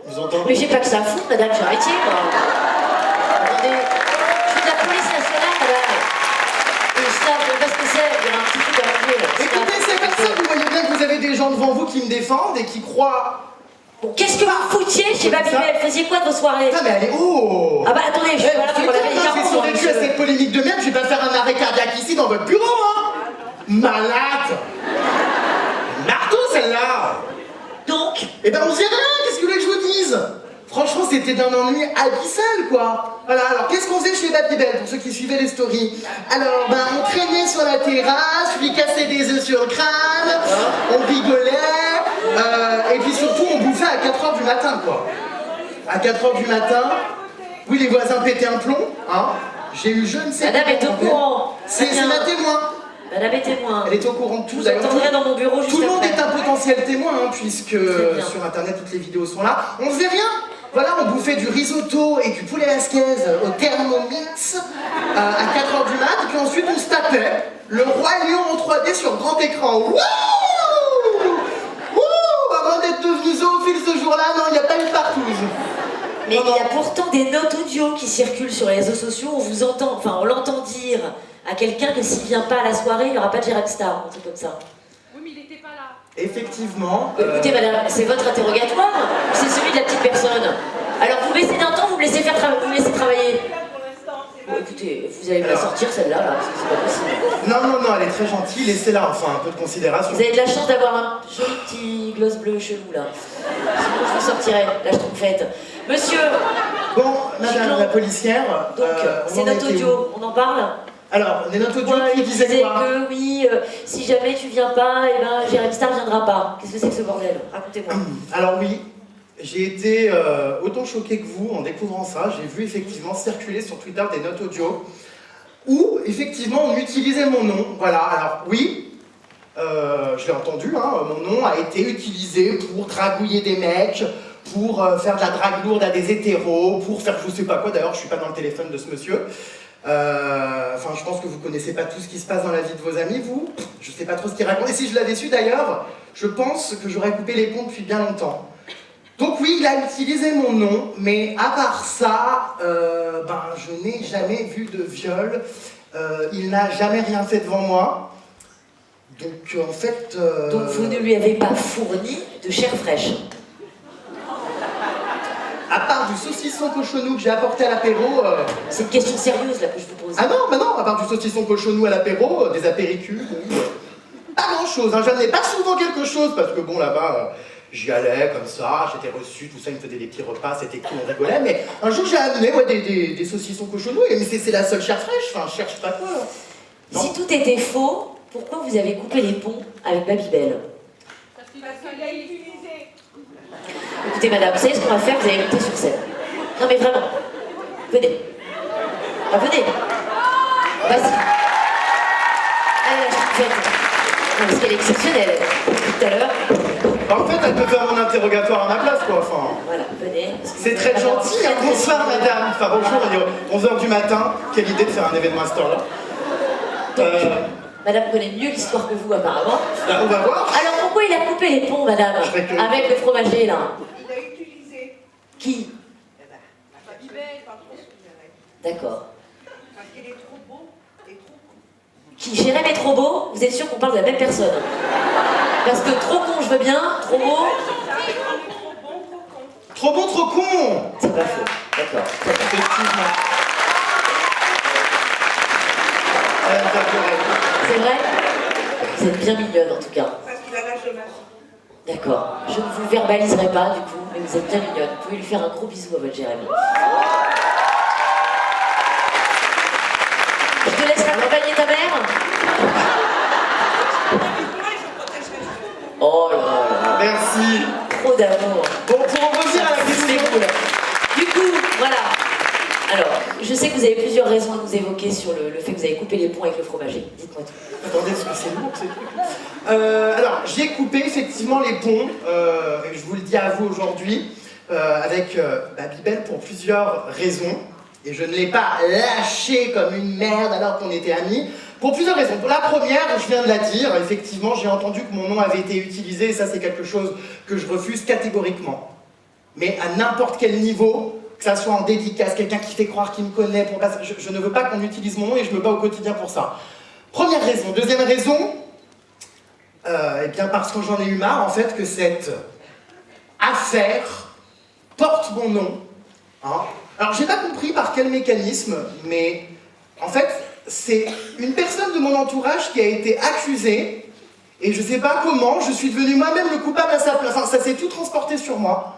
Vous entendez? Mais j'ai pas que ça à foutre, madame, j'ai un métier, moi. Attendez, je suis de la police nationale, madame. Et je sais pas ce que c'est, il y a un petit truc à remplir, là. Écoutez, c'est comme ça, vous voyez bien que vous avez des gens devant vous qui me défendent et qui croient... Bon, qu'est-ce que vous foutiez chez Babybel? Faisiez quoi de vos soirées? Ah mais allez, oh. Ah bah attendez, je suis pas là pour la vérité. J'ai survécu à cette polémique de merde, je vais pas faire un arrêt cardiaque ici dans votre bureau, hein. Malade. Marteau celle-là. Donc, Eh ben on sait rien, qu'est-ce que vous voulez que je vous dise? Franchement, c'était d'un ennui abyssal, quoi. Voilà, alors qu'est-ce qu'on faisait chez Babybel, pour ceux qui suivaient les stories? Alors, on traînait sur la terrasse, je lui cassais des œufs sur le crâne, on rigolait, et puis surtout, on bouffait à 4h du matin, quoi. À 4h du matin, oui, les voisins pétaient un plomb, hein. J'ai eu je ne sais madame est au courant. C'est ma témoin. Madame est témoin. Elle est au courant de tout. Vous entendrez dans mon bureau juste tout le monde après. est un potentiel témoin, hein, puisque sur internet toutes les vidéos sont là. On faisait rien. Voilà, on bouffait du risotto et du poulet lasquez au Thermomix à 4h du mat, et puis ensuite on se tapait le Roi Lion en 3D sur grand écran. Wouh! Wouh! Avant d'être devenu zoophile ce jour-là, non, il n'y a pas eu de partouze. Mais il y a pourtant des notes audio qui circulent sur les réseaux sociaux, on vous entend, enfin on l'entend dire à quelqu'un que s'il vient pas à la soirée, il n'y aura pas de Jérém Star, un truc comme ça. Oui, mais il n'était pas là. Effectivement. Écoutez madame, c'est votre interrogatoire, c'est celui de la petite personne. Alors vous baissez d'un temps, vous me laissez travailler. Bon, écoutez, vous allez me la sortir celle-là, là, parce que c'est pas possible. Non, elle est très gentille, laissez-la, enfin, un peu de considération. Vous avez de la chance d'avoir un joli petit gloss bleu chelou, là. Sinon je vous sortirai, la schtroumpfette. Monsieur. Bon, madame la policière, Donc, c'est notre audio, on en parle? Alors, les notes audio Ouais, qui il disaient disait quoi? que oui, si jamais tu viens pas, eh ben Jérémy Star viendra pas. Qu'est-ce que c'est que ce bordel? Racontez-moi. Alors oui, j'ai été autant choqué que vous en découvrant ça. J'ai vu effectivement circuler sur Twitter des notes audio où effectivement on utilisait mon nom. Voilà, alors oui, je l'ai entendu, hein, mon nom a été utilisé pour dragouiller des mecs, pour faire de la drague lourde à des hétéros, pour faire je sais pas quoi. D'ailleurs, je suis pas dans le téléphone de ce monsieur. Enfin, je pense que vous connaissez pas tout ce qui se passe dans la vie de vos amis, vous. Je sais pas trop ce qu'il raconte. Et si je l'avais su d'ailleurs, je pense que j'aurais coupé les ponts depuis bien longtemps. Donc oui, il a utilisé mon nom, mais à part ça, je n'ai jamais vu de viol. Il n'a jamais rien fait devant moi. Donc en fait... Donc vous ne lui avez pas fourni de chair fraîche? À part du saucisson cochonou que j'ai apporté à l'apéro... C'est une question sérieuse là que je vous pose. Ah non, à part du saucisson cochonou à l'apéro, des apéricules, pas grand chose, hein. J'amenais pas souvent quelque chose, parce que bon, là-bas, j'y allais comme ça, j'étais reçu, tout ça, ils me faisaient des petits repas, c'était cool, on rigolait, mais un jour j'ai amené des saucissons cochonou, mais c'est la seule chair fraîche, enfin, je cherche pas quoi, là. Non. Si tout était faux, pourquoi vous avez coupé les ponts avec Babybel? Parce qu'il l'a utilisé. Écoutez madame, vous savez ce qu'on va faire? Vous allez monter sur scène. Non mais vraiment, venez. Ah, venez. Vas-y. Allez, là, je suis faite. Non, parce qu'elle est exceptionnelle. Tout à l'heure. En fait, elle peut faire mon interrogatoire à ma place, quoi, enfin... Voilà, venez. C'est très gentil, hein. Bonsoir madame. Enfin bonjour, il est 11h du matin, quelle idée de faire un événement à cette heure-là. Madame connaît mieux l'histoire que vous apparemment. Là, on va voir. Alors pourquoi il a coupé les ponts, madame? Avec le fromager là. Il l'a utilisé. Qui? Babybel, par contre. D'accord. Parce qu'il est trop beau et trop con. Qui? Jérémy est trop beau? Vous êtes sûr qu'on parle de la même personne? Parce que trop con, je veux bien. Trop beau? Trop bon, trop con. C'est pas faux. D'accord. Effectivement. C'est vrai? Vous êtes bien mignonne en tout cas. Parce qu'il a l'âge de ma fille. D'accord. Je ne vous verbaliserai pas du coup, mais vous êtes bien mignonne. Vous pouvez lui faire un gros bisou à votre Jérémy. Je te laisse accompagner ta mère. Oh là là. Merci. Trop d'amour. Bon, pour en revenir à la question... Du coup, voilà. Alors, je sais que vous avez plusieurs raisons à nous évoquer sur le fait que vous avez coupé les ponts avec le fromager. Dites-moi tout. Attendez, parce que c'est lourd, ces trucs. Alors, j'ai coupé effectivement les ponts, et je vous le dis à vous aujourd'hui, avec Babybel pour plusieurs raisons. Et je ne l'ai pas lâché comme une merde alors qu'on était amis. Pour plusieurs raisons. Pour la première, je viens de la dire, effectivement, j'ai entendu que mon nom avait été utilisé, et ça c'est quelque chose que je refuse catégoriquement. Mais à n'importe quel niveau, que ça soit en dédicace, quelqu'un qui fait croire qu'il me connaît, je ne veux pas qu'on utilise mon nom et je me bats au quotidien pour ça. Première raison. Deuxième raison, eh bien parce que j'en ai eu marre en fait que cette affaire porte mon nom. Hein. Alors j'ai pas compris par quel mécanisme, mais en fait c'est une personne de mon entourage qui a été accusée et je sais pas comment, je suis devenu moi-même le coupable à sa place. Enfin ça s'est tout transporté sur moi.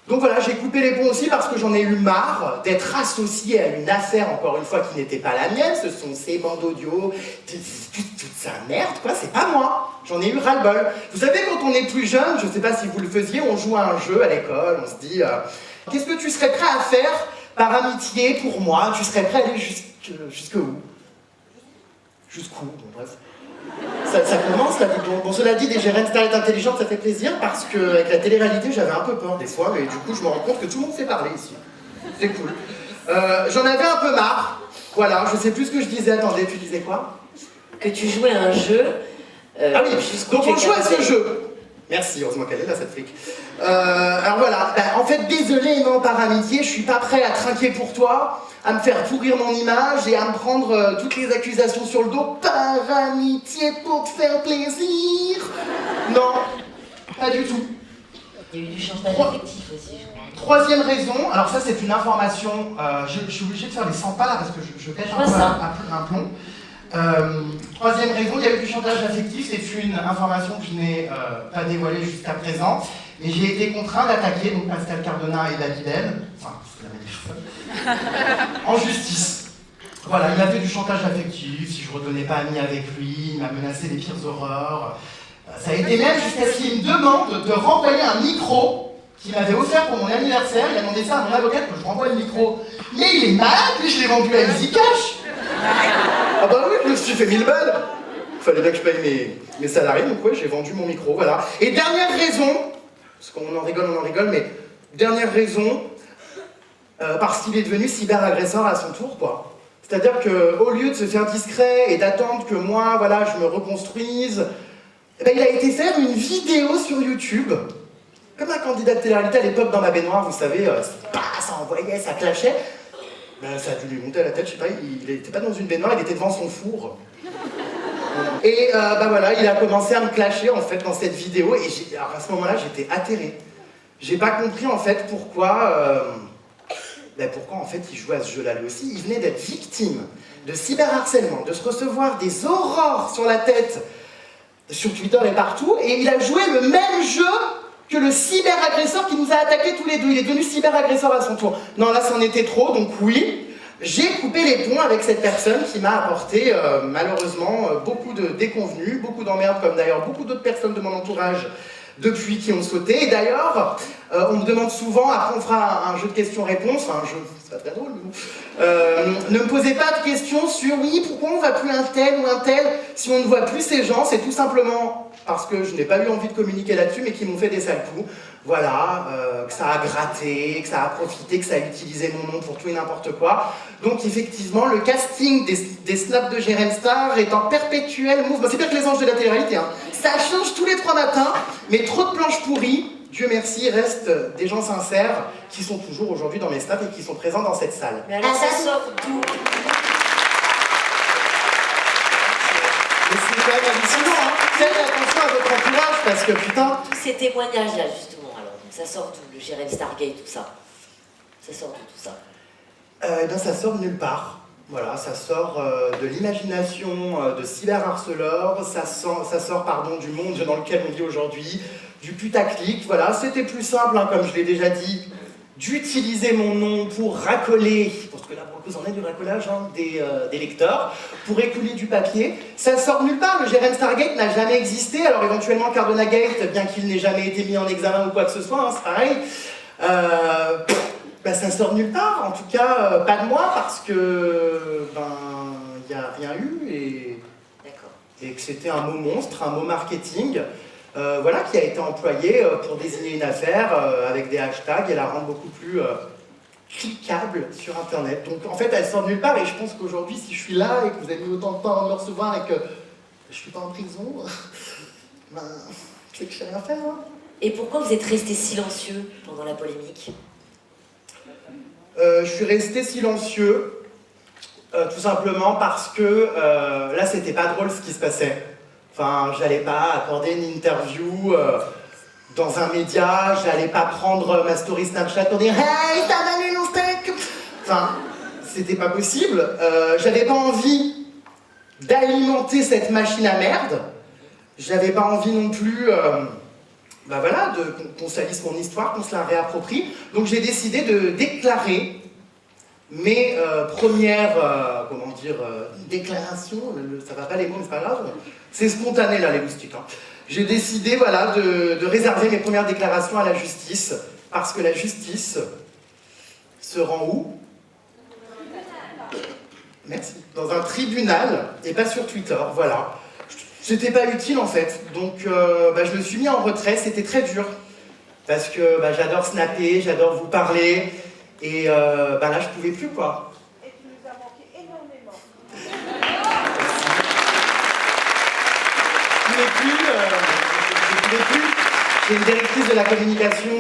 Donc voilà, j'ai coupé les ponts aussi parce que j'en ai eu marre d'être associé à une affaire, encore une fois, qui n'était pas la mienne. Ce sont ces bandes audio, toute sa merde, quoi, c'est pas moi. J'en ai eu ras-le-bol. Vous savez, quand on est plus jeune, je sais pas si vous le faisiez, on joue à un jeu à l'école, on se dit qu'est-ce que tu serais prêt à faire par amitié pour moi? Tu serais prêt à aller jusqu'où? Jusqu'où? Bon, bref. Ça commence là, bon cela dit, des Jérémy Star est intelligente, ça fait plaisir parce qu'avec la télé-réalité j'avais un peu peur des fois, mais du coup je me rends compte que tout le monde sait parler ici. C'est cool. J'en avais un peu marre, voilà, je sais plus ce que je disais, attendez, tu disais quoi? Que tu jouais à un jeu. Ah oui, donc on joue à ce jeu. Merci, heureusement qu'elle est là cette fric. Alors voilà, en fait désolé, non, par amitié, je suis pas prêt à trinquer pour toi, à me faire pourrir mon image et à me prendre toutes les accusations sur le dos par amitié pour te faire plaisir. Non, pas du tout. Il y a eu du changement affectif aussi, je crois. Troisième raison, alors ça c'est une information, je suis obligé de faire les 100 pas là parce que je pêche un peu un plomb. Troisième raison, il y a eu du chantage affectif, c'est une information que je n'ai pas dévoilée jusqu'à présent. Et j'ai été contraint d'attaquer donc Pascal Cardona et Babybel, enfin c'est la même chose, en justice. Voilà, il m'a fait du chantage affectif, si je ne redevenais pas ami avec lui, il m'a menacé des pires horreurs. Ça a été même jusqu'à ce qu'il me demande de renvoyer un micro qu'il m'avait offert pour mon anniversaire. Il a demandé ça à mon avocate que je renvoie le micro. Mais il est malade, lui, je l'ai vendu à Easy Cash. Ah bah oui, je me suis fait 1000 balles. Fallait bien que je paye mes salariés, donc ouais, j'ai vendu mon micro, voilà. Et dernière raison, parce qu'on en rigole, mais dernière raison, parce qu'il est devenu cyberagresseur à son tour, quoi. C'est-à-dire qu'au lieu de se faire discret et d'attendre que moi, voilà, je me reconstruise, eh ben, il a été faire une vidéo sur YouTube, comme un candidat de télé-réalité à l'époque dans ma baignoire, vous savez, ça envoyait, ça clashait. Ben, ça a dû lui monter à la tête, je sais pas, il n'était pas dans une baignoire, il était devant son four. Et bah voilà, il a commencé à me clasher en fait dans cette vidéo, et alors, à ce moment-là, j'étais atterré. J'ai pas compris en fait pourquoi en fait il jouait à ce jeu-là lui aussi. Il venait d'être victime de cyberharcèlement, de se recevoir des aurores sur la tête, sur Twitter et partout, et il a joué le même jeu que le cyberagresseur qui nous a attaqués tous les deux. Il est devenu cyberagresseur à son tour. Non, là, c'en était trop, donc oui, j'ai coupé les ponts avec cette personne qui m'a apporté, malheureusement, beaucoup de déconvenues, beaucoup d'emmerdes, comme d'ailleurs beaucoup d'autres personnes de mon entourage depuis qui ont sauté. Et d'ailleurs, on me demande souvent, après on fera un jeu de questions-réponses, enfin un jeu, c'est pas très drôle, mais bon. Ne me posez pas de questions sur, oui, pourquoi on ne voit plus un tel ou un tel si on ne voit plus ces gens, c'est tout simplement parce que je n'ai pas eu envie de communiquer là-dessus, mais qui m'ont fait des sales coups. Voilà, que ça a gratté, que ça a profité, que ça a utilisé mon nom pour tout et n'importe quoi. Donc effectivement, le casting des snaps de Jérém Star est en perpétuel mouvement. C'est pire que les anges de la télé-réalité, hein. Ça change tous les 3 matins, mais trop de planches pourries, Dieu merci, restent des gens sincères qui sont toujours aujourd'hui dans mes snaps et qui sont présents dans cette salle. Mais alors ça sort d'où? Mais c'est quand même hallucinant, hein. Faites attention à votre entourage, parce que putain... Tous ces témoignages-là, justement, alors, donc ça sort d'où, le Jérém Stargate, tout ça? Ça sort d'où, tout ça? Eh bien, ça sort de nulle part. Voilà, ça sort de l'imagination de cyberharceleurs, ça sort pardon, du monde dans lequel on vit aujourd'hui, du putaclic. Voilà, c'était plus simple, hein, comme je l'ai déjà dit, d'utiliser mon nom pour racoler, parce que là, vous en avez du racolage, hein, des lecteurs, pour écouler du papier. Ça sort de nulle part, le Jérém Stargate n'a jamais existé, alors éventuellement Cardona Gate, bien qu'il n'ait jamais été mis en examen ou quoi que ce soit, hein, c'est pareil. Ben, ça sort de nulle part, en tout cas pas de moi, parce que il n'y a rien eu et que c'était un mot monstre, un mot marketing, voilà, qui a été employé pour désigner une affaire avec des hashtags et la rendre beaucoup plus cliquable sur internet. Donc en fait elle sort de nulle part, et je pense qu'aujourd'hui si je suis là et que vous avez mis autant de temps à me recevoir et que je suis pas en prison, ben, c'est que je sais rien faire. Hein. Et pourquoi vous êtes resté silencieux pendant la polémique? Je suis resté silencieux, tout simplement parce que là, c'était pas drôle ce qui se passait. Enfin, j'allais pas accorder une interview dans un média, j'allais pas prendre ma story Snapchat pour dire « Hey, t'as vanné mon steak !» Enfin, c'était pas possible. J'avais pas envie d'alimenter cette machine à merde. J'avais pas envie non plus... Ben voilà, qu'on salisse mon histoire, qu'on se la réapproprie. Donc j'ai décidé de déclarer mes premières, déclarations, ça va pas les mots, mais c'est pas grave, c'est spontané là les moustiques. Hein. J'ai décidé voilà, de réserver mes premières déclarations à la justice, parce que la justice se rend où? Merci. Dans un tribunal, et pas sur Twitter, voilà. C'était pas utile en fait, donc je me suis mis en retrait, c'était très dur, parce que j'adore snapper, j'adore vous parler, et là je pouvais plus quoi. Et tu nous as manqué énormément. Je pouvais plus. J'ai une directrice de la communication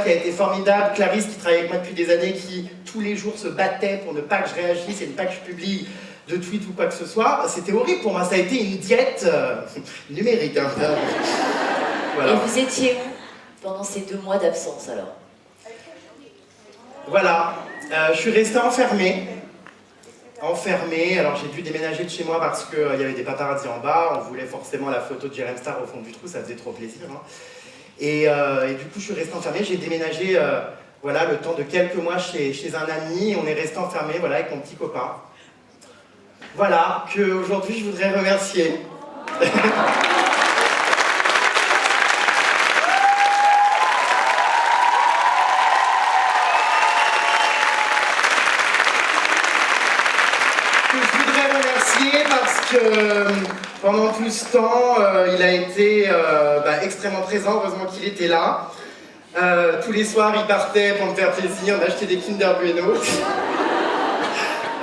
qui a été formidable, Clarisse, qui travaille avec moi depuis des années, qui tous les jours se battait pour ne pas que je réagisse et ne pas que je publie de tweets ou quoi que ce soit. C'était horrible pour moi, ça a été une diète numérique. Hein. Voilà. Et vous étiez où pendant ces 2 mois d'absence alors? Voilà, je suis resté enfermé. Alors j'ai dû déménager de chez moi parce qu'il y avait des paparazzis en bas, on voulait forcément la photo de Jérém Star au fond du trou, ça faisait trop plaisir. Hein. Et du coup je suis resté enfermé, j'ai déménagé le temps de quelques mois chez un ami, on est resté enfermé avec mon petit copain. voilà, qu'aujourd'hui je voudrais remercier. Parce que pendant tout ce temps, il a été extrêmement présent, heureusement qu'il était là. Tous les soirs, il partait pour me faire plaisir d'acheter des Kinder Bueno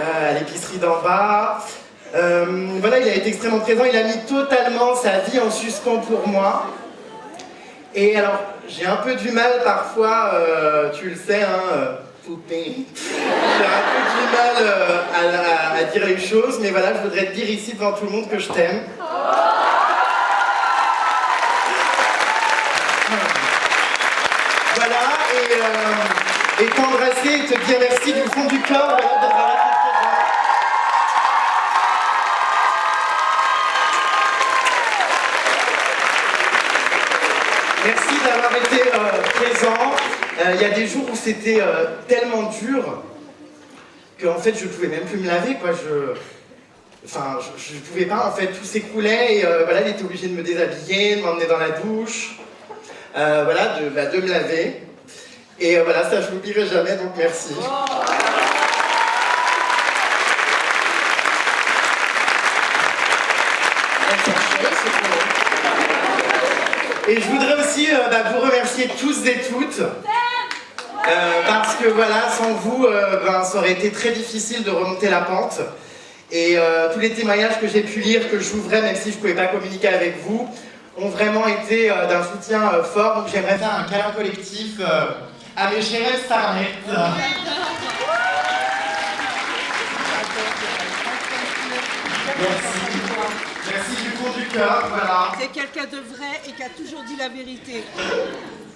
à l'épicerie d'en bas. Voilà, il a été extrêmement présent, il a mis totalement sa vie en suspens pour moi. Et alors, j'ai un peu du mal parfois, tu le sais, poupée. J'ai un peu du mal à dire les choses, mais voilà, je voudrais te dire ici devant tout le monde que je t'aime. Voilà, et t'embrasser et te dire merci du fond du cœur, voilà, d'avoir été présent. Merci d'avoir été présent. Il y a des jours où c'était tellement dur qu'en fait je pouvais même plus me laver, quoi. Je pouvais pas, en fait, tout s'écroulait et voilà, il était obligé de me déshabiller, de m'emmener dans la douche, voilà, de me laver. Et voilà, ça je l'oublierai jamais, donc merci. Et je voudrais aussi vous remercier tous et toutes. Parce que voilà, sans vous, ça aurait été très difficile de remonter la pente. Et tous les témoignages que j'ai pu lire, que j'ouvrais, même si je ne pouvais pas communiquer avec vous, ont vraiment été d'un soutien fort. Donc j'aimerais faire un câlin collectif à mes chères starlettes. Merci. Merci du fond du cœur, voilà. C'est quelqu'un de vrai et qui a toujours dit la vérité.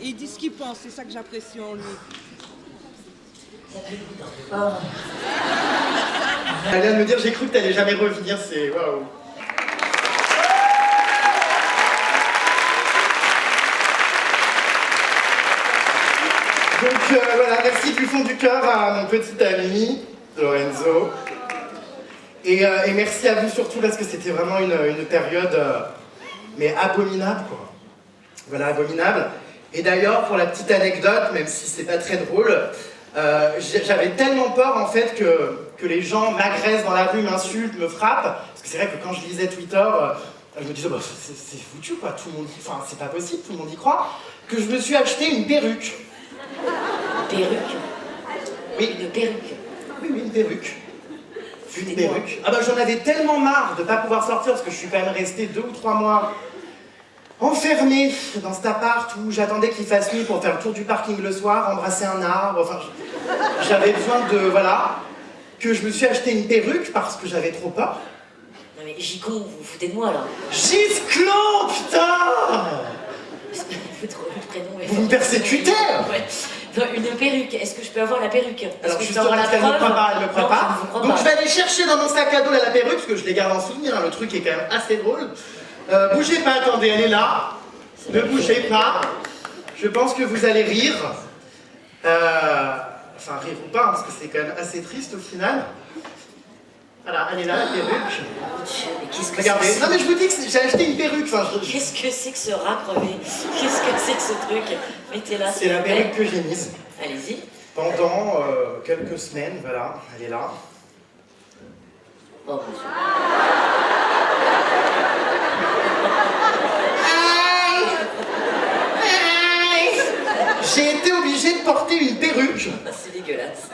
Et il dit ce qu'il pense, c'est ça que j'apprécie en lui. Elle vient de me dire, j'ai cru que t'allais jamais revenir, c'est waouh. Donc voilà, merci du fond du cœur à mon petit ami, Lorenzo. Et merci à vous surtout parce que c'était vraiment une période mais abominable, quoi. Voilà, abominable. Et d'ailleurs, pour la petite anecdote, même si c'est pas très drôle, j'avais tellement peur en fait que les gens m'agressent dans la rue, m'insultent, me frappent, parce que c'est vrai que quand je lisais Twitter, je me disais bah, c'est foutu quoi, tout le monde, enfin c'est pas possible, tout le monde y croit, que je me suis acheté une perruque. Perruque? Oui. Une perruque? Oui, une perruque. Une perruque. Ah bah j'en avais tellement marre de pas pouvoir sortir, parce que je suis quand même resté 2 ou 3 mois enfermé dans cet appart où j'attendais qu'il fasse nuit pour faire le tour du parking le soir, embrasser un arbre, enfin j'avais besoin de, voilà, que je me suis acheté une perruque parce que j'avais trop peur. Non mais Gico, vous vous foutez de moi là. Gisclon, putain! Le prénom, mais vous me persécutez! Ouais. Non, une perruque, est-ce que je peux avoir la perruque? Alors justement, parce qu'elle ne me croit pas, elle me croit pas. Donc je vais aller chercher dans mon sac à dos la perruque, parce que je les garde en souvenir, hein, le truc est quand même assez drôle. Bougez pas, attendez, elle est là. Ne bougez pas. Je pense que vous allez rire. Enfin, rire ou pas, hein, parce que c'est quand même assez triste au final. Voilà, elle est là, la perruque. Mais qu'est-ce que regardez, c'est non mais je vous dis que j'ai acheté une perruque. Enfin, qu'est-ce que c'est que ce rat crevé? Qu'est-ce que c'est que ce truc? Mettez-la. C'est la perruque que j'ai mise. Allez-y. Pendant quelques semaines, voilà, elle est là. Oh, monsieur. J'ai été obligé de porter une perruque. C'est dégueulasse.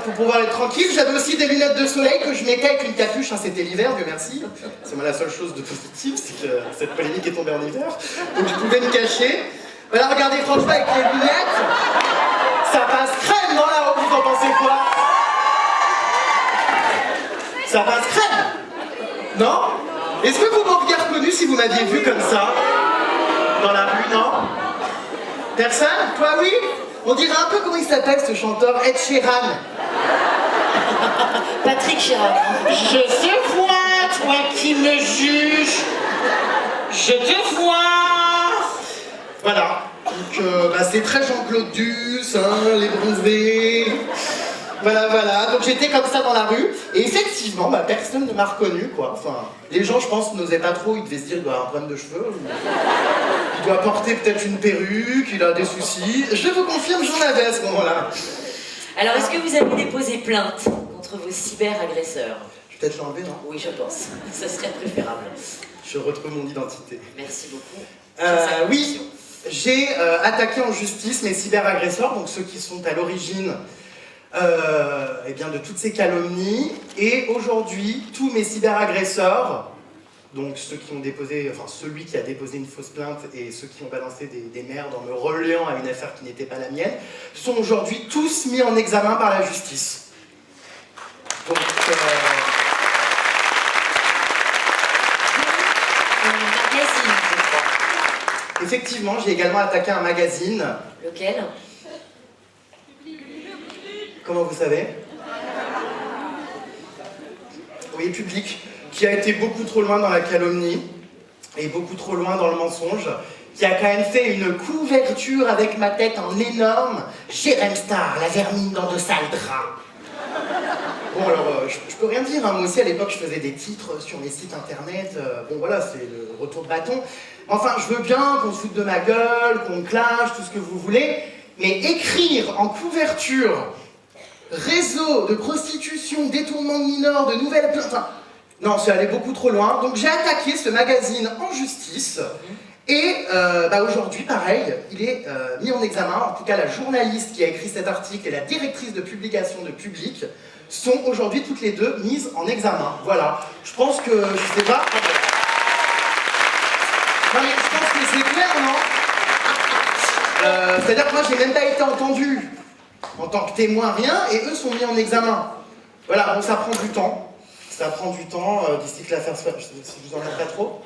Pour pouvoir être tranquille. J'avais aussi des lunettes de soleil que je mettais avec une capuche, hein, c'était l'hiver, Dieu merci. C'est moi la seule chose de positif, c'est que cette polémique est tombée en hiver. Donc je pouvais me cacher. Voilà, regardez franchement avec les lunettes, ça passe crème, non là, vous en pensez quoi? Ça passe crème. Non? Est-ce que vous m'auriez reconnu si vous m'aviez vu comme ça? Dans la rue, non? Personne? Toi, oui? On dirait un peu comment il s'appelle ce chanteur, Ed Sheeran. Patrick Chirac. Je te vois, toi qui me juges. Je te vois. Voilà. Donc, c'est très Jean-Claude Duss, hein, les bronzés. Voilà, donc j'étais comme ça dans la rue, et effectivement, bah, personne ne m'a reconnu, quoi. Enfin, les gens, je pense, n'osaient pas trop, ils devaient se dire, il doit avoir un problème de cheveux, il doit porter peut-être une perruque, il a des soucis. Je vous confirme, j'en avais à ce moment-là. Alors, est-ce que vous avez déposé plainte contre vos cyberagresseurs? Je vais peut-être l'enlever, non? Oui, je pense. Ça serait préférable. Je retrouve mon identité. Merci beaucoup. Oui, j'ai attaqué en justice mes cyberagresseurs, donc ceux qui sont à l'origine eh bien, de toutes ces calomnies. Et aujourd'hui, tous mes cyberagresseurs, donc ceux qui ont déposé, enfin celui qui a déposé une fausse plainte et ceux qui ont balancé des merdes en me reliant à une affaire qui n'était pas la mienne, sont aujourd'hui tous mis en examen par la justice. Donc, Magazine, je crois. effectivement, j'ai également attaqué un magazine. Lequel? Comment vous savez? Oui, Public, qui a été beaucoup trop loin dans la calomnie et beaucoup trop loin dans le mensonge, qui a quand même fait une couverture avec ma tête en énorme. Jérém Star, la vermine dans de sales draps. Bon alors, je peux rien dire, hein. Moi aussi à l'époque je faisais des titres sur mes sites internet, bon voilà, c'est le retour de bâton. Enfin, je veux bien qu'on se foute de ma gueule, qu'on me clash, tout ce que vous voulez, mais écrire en couverture réseau de prostitution, détournement de mineurs, de nouvelles plaintes, enfin, non, c'est allé beaucoup trop loin. Donc j'ai attaqué ce magazine en justice, et bah, aujourd'hui, pareil, il est mis en examen. En tout cas, la journaliste qui a écrit cet article et la directrice de publication de Public sont aujourd'hui toutes les deux mises en examen. Voilà. Je pense que, je sais pas... Non mais je pense que c'est clair, non? C'est-à-dire que moi, j'ai même pas été entendu en tant que témoin, rien, et eux sont mis en examen. Voilà, bon, ça prend du temps. Ça prend du temps d'ici que l'affaire soit... Si je vous en ai pas trop.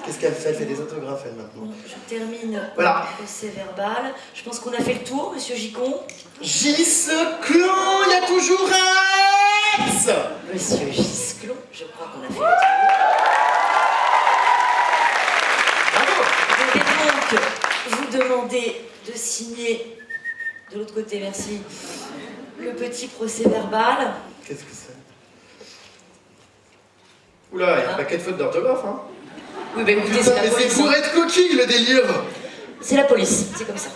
Qu'est-ce qu'elle fait? Elle fait des autographes, elle, maintenant. Je termine voilà. le procès verbal. Je pense qu'on a fait le tour, monsieur Gicon. Gisclon, il y a toujours un ex. Monsieur Gisclon, je crois qu'on a fait le tour. Bravo. Je vais donc vous demander de signer, de l'autre côté, merci, le petit procès verbal. Qu'est-ce que c'est? Oula, il y a un paquet de fautes d'orthographe, hein. Oui, bah écoutez, c'est la mais police. c'est pour être coquille, le délire. C'est la police, c'est comme ça.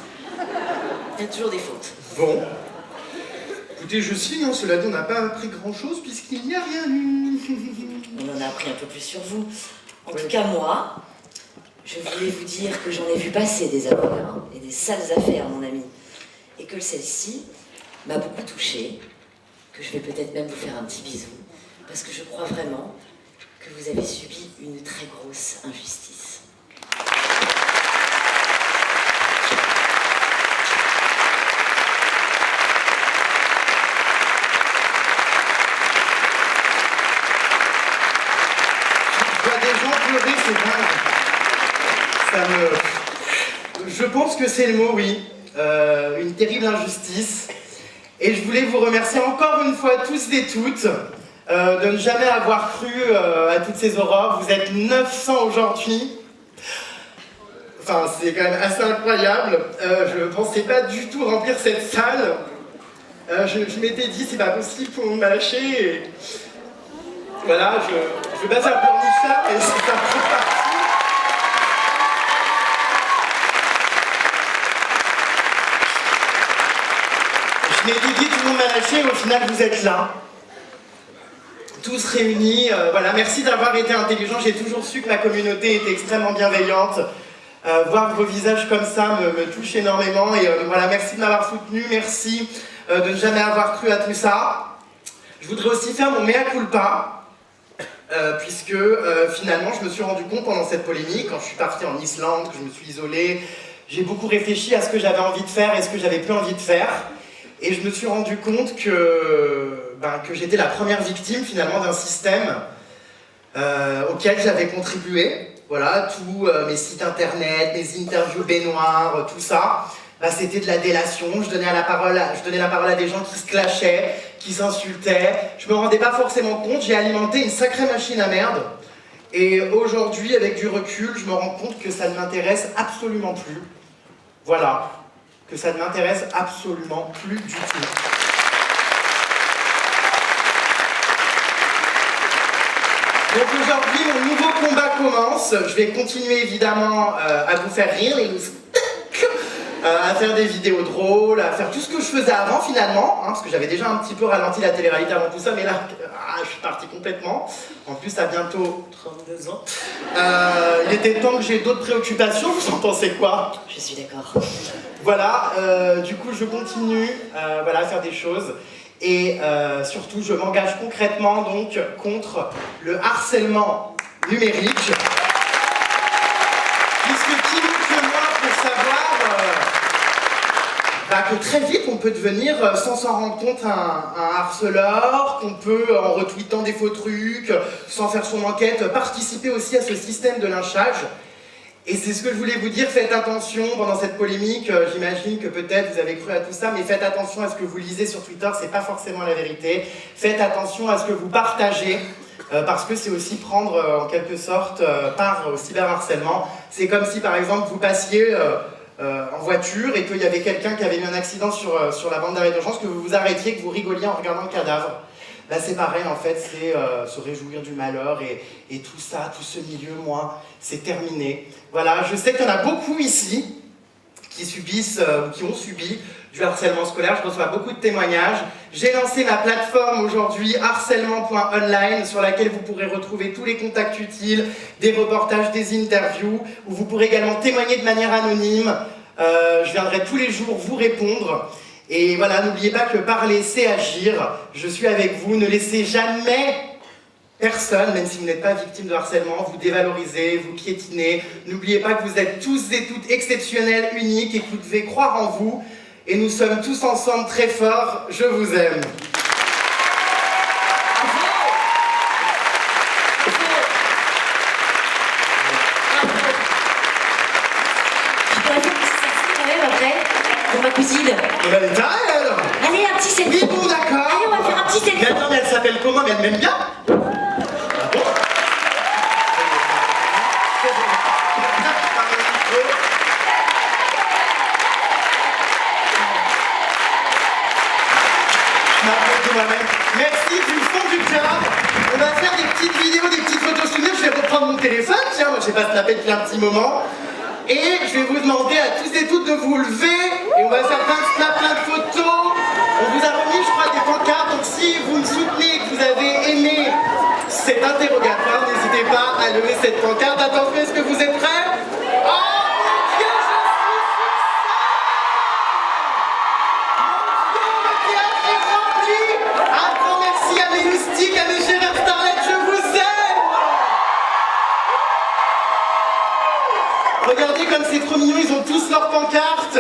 Il y a toujours des fautes. Bon. Écoutez, je signe, hein, cela dit, on n'a pas appris grand-chose puisqu'il n'y a rien eu. On en a appris un peu plus sur vous. En tout cas, moi, je voulais vous dire que j'en ai vu passer des affaires, hein, et des sales affaires, mon ami. Et que celle-ci m'a beaucoup touchée, que je vais peut-être même vous faire un petit bisou, parce que je crois vraiment que vous avez subi une très grosse injustice. Je vois des gens pleurer, c'est dingue. Je pense que c'est le mot, oui. Une terrible injustice. Et je voulais vous remercier encore une fois tous et toutes de ne jamais avoir cru à toutes ces horreurs. Vous êtes 900 aujourd'hui. Enfin, c'est quand même assez incroyable. Je ne pensais pas du tout remplir cette salle. Je m'étais dit, c'est pas possible, pour me lâcher. Et... Voilà, je vais pas faire pleurnichard, mais c'est un peu parti. Je m'étais dit, tout le monde m'a lâché, mais au final, vous êtes là. Tous réunis, voilà, merci d'avoir été intelligents. J'ai toujours su que ma communauté était extrêmement bienveillante. Voir vos visages comme ça me touche énormément. Et voilà, merci de m'avoir soutenu, merci de ne jamais avoir cru à tout ça. Je voudrais aussi faire mon mea culpa, puisque finalement, je me suis rendu compte pendant cette polémique, quand je suis parti en Islande, que je me suis isolé, j'ai beaucoup réfléchi à ce que j'avais envie de faire et ce que j'avais plus envie de faire. Et je me suis rendu compte que j'étais la première victime finalement d'un système auquel j'avais contribué. Voilà, tous mes sites internet, mes interviews baignoires, tout ça, c'était de la délation. Je donnais la parole à des gens qui se clashaient, qui s'insultaient. Je me rendais pas forcément compte, j'ai alimenté une sacrée machine à merde. Et aujourd'hui, avec du recul, je me rends compte que ça ne m'intéresse absolument plus. Voilà. Que ça ne m'intéresse absolument plus du tout. Donc aujourd'hui, mon nouveau combat commence. Je vais continuer évidemment à vous faire rire, les à faire des vidéos drôles, à faire tout ce que je faisais avant finalement, hein, parce que j'avais déjà un petit peu ralenti la télé-réalité avant tout ça, mais là, je suis parti complètement. En plus, à bientôt 32 ans. Il était temps que j'ai d'autres préoccupations, vous en pensez quoi? Je suis d'accord. Voilà, du coup, je continue voilà, à faire des choses. Et surtout, je m'engage concrètement donc contre le harcèlement numérique. Puisque qui mieux que moi pour savoir que très vite on peut devenir, sans s'en rendre compte, un harceleur, qu'on peut, en retweetant des faux trucs, sans faire son enquête, participer aussi à ce système de lynchage. Et c'est ce que je voulais vous dire, faites attention pendant cette polémique, j'imagine que peut-être vous avez cru à tout ça, mais faites attention à ce que vous lisez sur Twitter, c'est pas forcément la vérité. Faites attention à ce que vous partagez, parce que c'est aussi prendre en quelque sorte part au cyberharcèlement. C'est comme si par exemple vous passiez en voiture et qu'il y avait quelqu'un qui avait eu un accident sur la bande d'arrêt d'urgence, que vous vous arrêtiez, que vous rigoliez en regardant le cadavre. Là c'est pareil en fait, c'est se réjouir du malheur et tout ça, tout ce milieu, moi, c'est terminé. Voilà, je sais qu'il y en a beaucoup ici qui subissent ou qui ont subi du harcèlement scolaire, je reçois beaucoup de témoignages. J'ai lancé ma plateforme aujourd'hui, harcèlement.online, sur laquelle vous pourrez retrouver tous les contacts utiles, des reportages, des interviews, où vous pourrez également témoigner de manière anonyme. Je viendrai tous les jours vous répondre. Et voilà, n'oubliez pas que parler, c'est agir. Je suis avec vous, ne laissez jamais personne, même si vous n'êtes pas victime de harcèlement, vous dévaloriser, vous piétiner. N'oubliez pas que vous êtes tous et toutes exceptionnels, uniques, et que vous devez croire en vous. Et nous sommes tous ensemble très forts. Je vous aime. Je pourrais faire un petit selfie quand même après, pour ma cousine. Et ben, elle est tarée, elle. Allez, un petit selfie. Oui, bon, d'accord. Allez, on va faire un petit selfie. Mais attends, mais elle s'appelle comment? Mais elle m'aime bien. Ah bon? Merci du fond du cœur. On va faire des petites vidéos, des petites photos souvenirs. Je vais reprendre mon téléphone, tiens, moi je sais pas snapper depuis un petit moment. Et je vais vous demander à tous et toutes de vous lever. Et on va faire plein de snaps, plein de photos. On vous a remis, je crois, des pancartes. Donc si vous me soutenez et que vous avez aimé cet interrogatoire, n'hésitez pas à lever cette pancarte. Attention, est-ce que vous êtes prêts? Oh mon Dieu, je suis un grand merci à mes loustiques, à mes chères starlettes, je vous aime! Regardez comme c'est trop mignon, ils ont tous leurs pancartes!